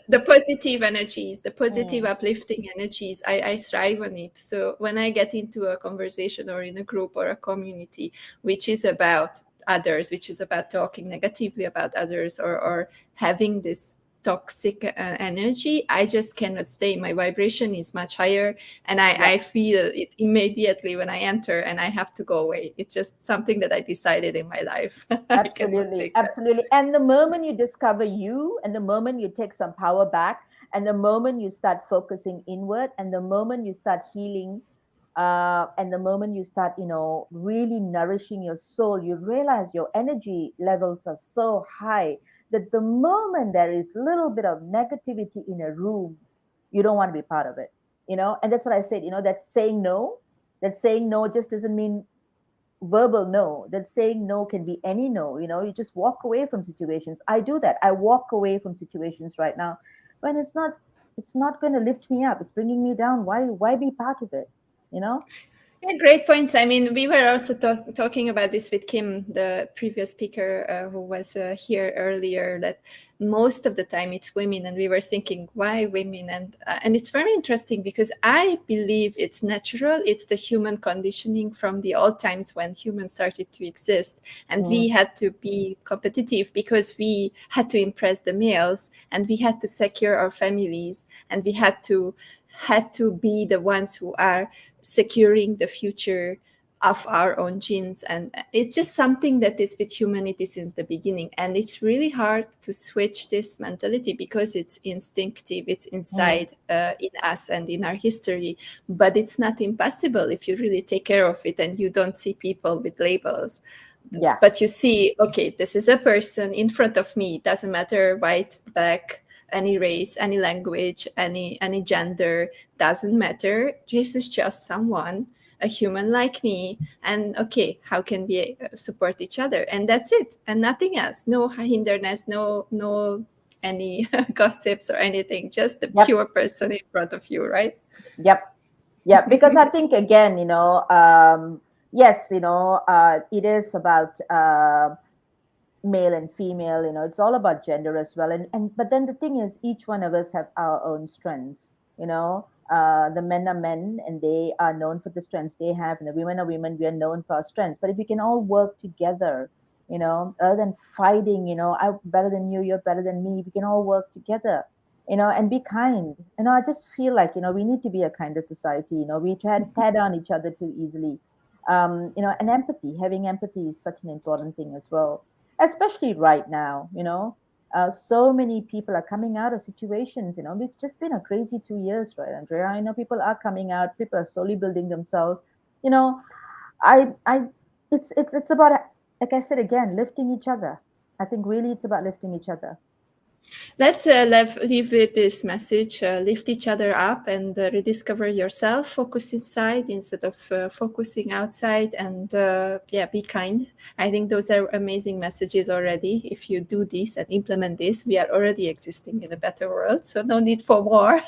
the positive energies, the positive uplifting energies, I thrive on it. So when I get into a conversation or in a group or a community which is about others, which is about talking negatively about others or having this toxic energy, I just cannot stay. My vibration is much higher, and I feel it immediately when I enter, and I have to go away. It's just something that I decided in my life.
Absolutely. And the moment you discover you, and the moment you take some power back, and the moment you start focusing inward, and the moment you start healing, and the moment you start, really nourishing your soul, you realize your energy levels are so high that the moment there is a little bit of negativity in a room, you don't want to be part of it. And that's what I said. That saying no just doesn't mean verbal no. That saying no can be any no. You just walk away from situations. I do that. I walk away from situations right now when it's not going to lift me up. It's bringing me down. Why be part of it?
Yeah, great points. I mean, we were also talking about this with Kim, the previous speaker who was here earlier, that most of the time it's women, and we were thinking, why women? And it's very interesting because I believe it's natural. It's the human conditioning from the old times when humans started to exist, and we had to be competitive because we had to impress the males, and we had to secure our families, and we had to be the ones who are securing the future of our own genes. And it's just something that is with humanity since the beginning, and it's really hard to switch this mentality because it's instinctive, it's inside in us and in our history. But it's not impossible if you really take care of it and you don't see people with labels. But you see, okay, this is a person in front of me. It doesn't matter white, black, any race, any language, any gender, doesn't matter. This is just someone, a human like me. And okay, how can we support each other? And that's it, and nothing else. No hinderness, no any gossips or anything. Just the pure person in front of you, right?
Yep. Because I think again, yes, it is about male and female. It's all about gender as well. And but then the thing is, each one of us have our own strengths. The men are men, and they are known for the strengths they have, and the women are women. We are known for our strengths. But if we can all work together, rather than fighting, I'm better than you, you're better than me. We can all work together, and be kind. I just feel like, we need to be a kinder society. We tear down each other too easily. And empathy, having empathy is such an important thing as well, especially right now. So many people are coming out of situations. It's just been a crazy 2 years, right, Andrea? I know people are coming out, people are slowly building themselves. I it's about like I said again, lifting each other. I think really it's about lifting each other.
Let's leave with this message, lift each other up and rediscover yourself, focus inside instead of focusing outside, and be kind. I think those are amazing messages already. If you do this and implement this, we are already existing in a better world, so no need for more.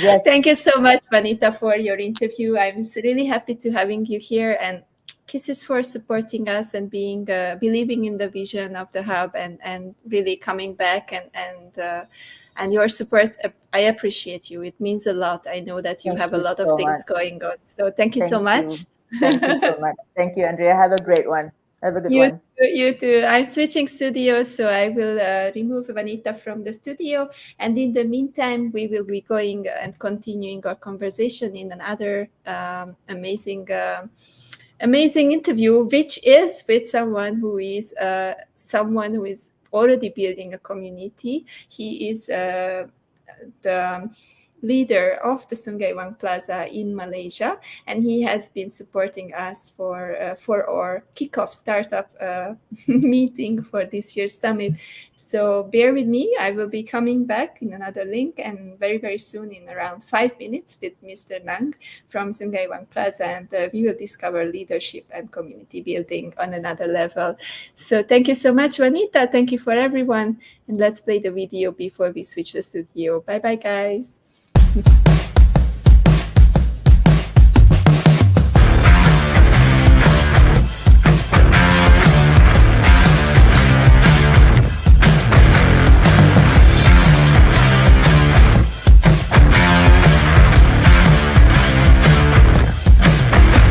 Yes.
Thank you so much, Vanitha, for your interview. I'm really happy to having you here, and kisses for supporting us and being believing in the vision of the hub and really coming back and your support. I appreciate you. It means a lot. I know that you
Thank
have a
you
lot of
so
things
much.
going on. So thank you so much.
Thank you so much. Thank you, Andrea. Have a great one. Have a good one.
You too. I'm switching studios, so I will remove Vanitha from the studio. And in the meantime, we will be going and continuing our conversation in another amazing interview, which is with someone who is already building a community. He is the leader of the Sungai Wang Plaza in Malaysia, and he has been supporting us for our kickoff startup meeting for this year's summit. So bear with me. I will be coming back in another link and very, very soon, in around 5 minutes, with Mr. Nang from Sungai Wang Plaza, and we will discover leadership and community building on another level. So thank you so much, Vanitha. Thank you for everyone. And let's play the video before we switch the studio. Bye-bye, guys.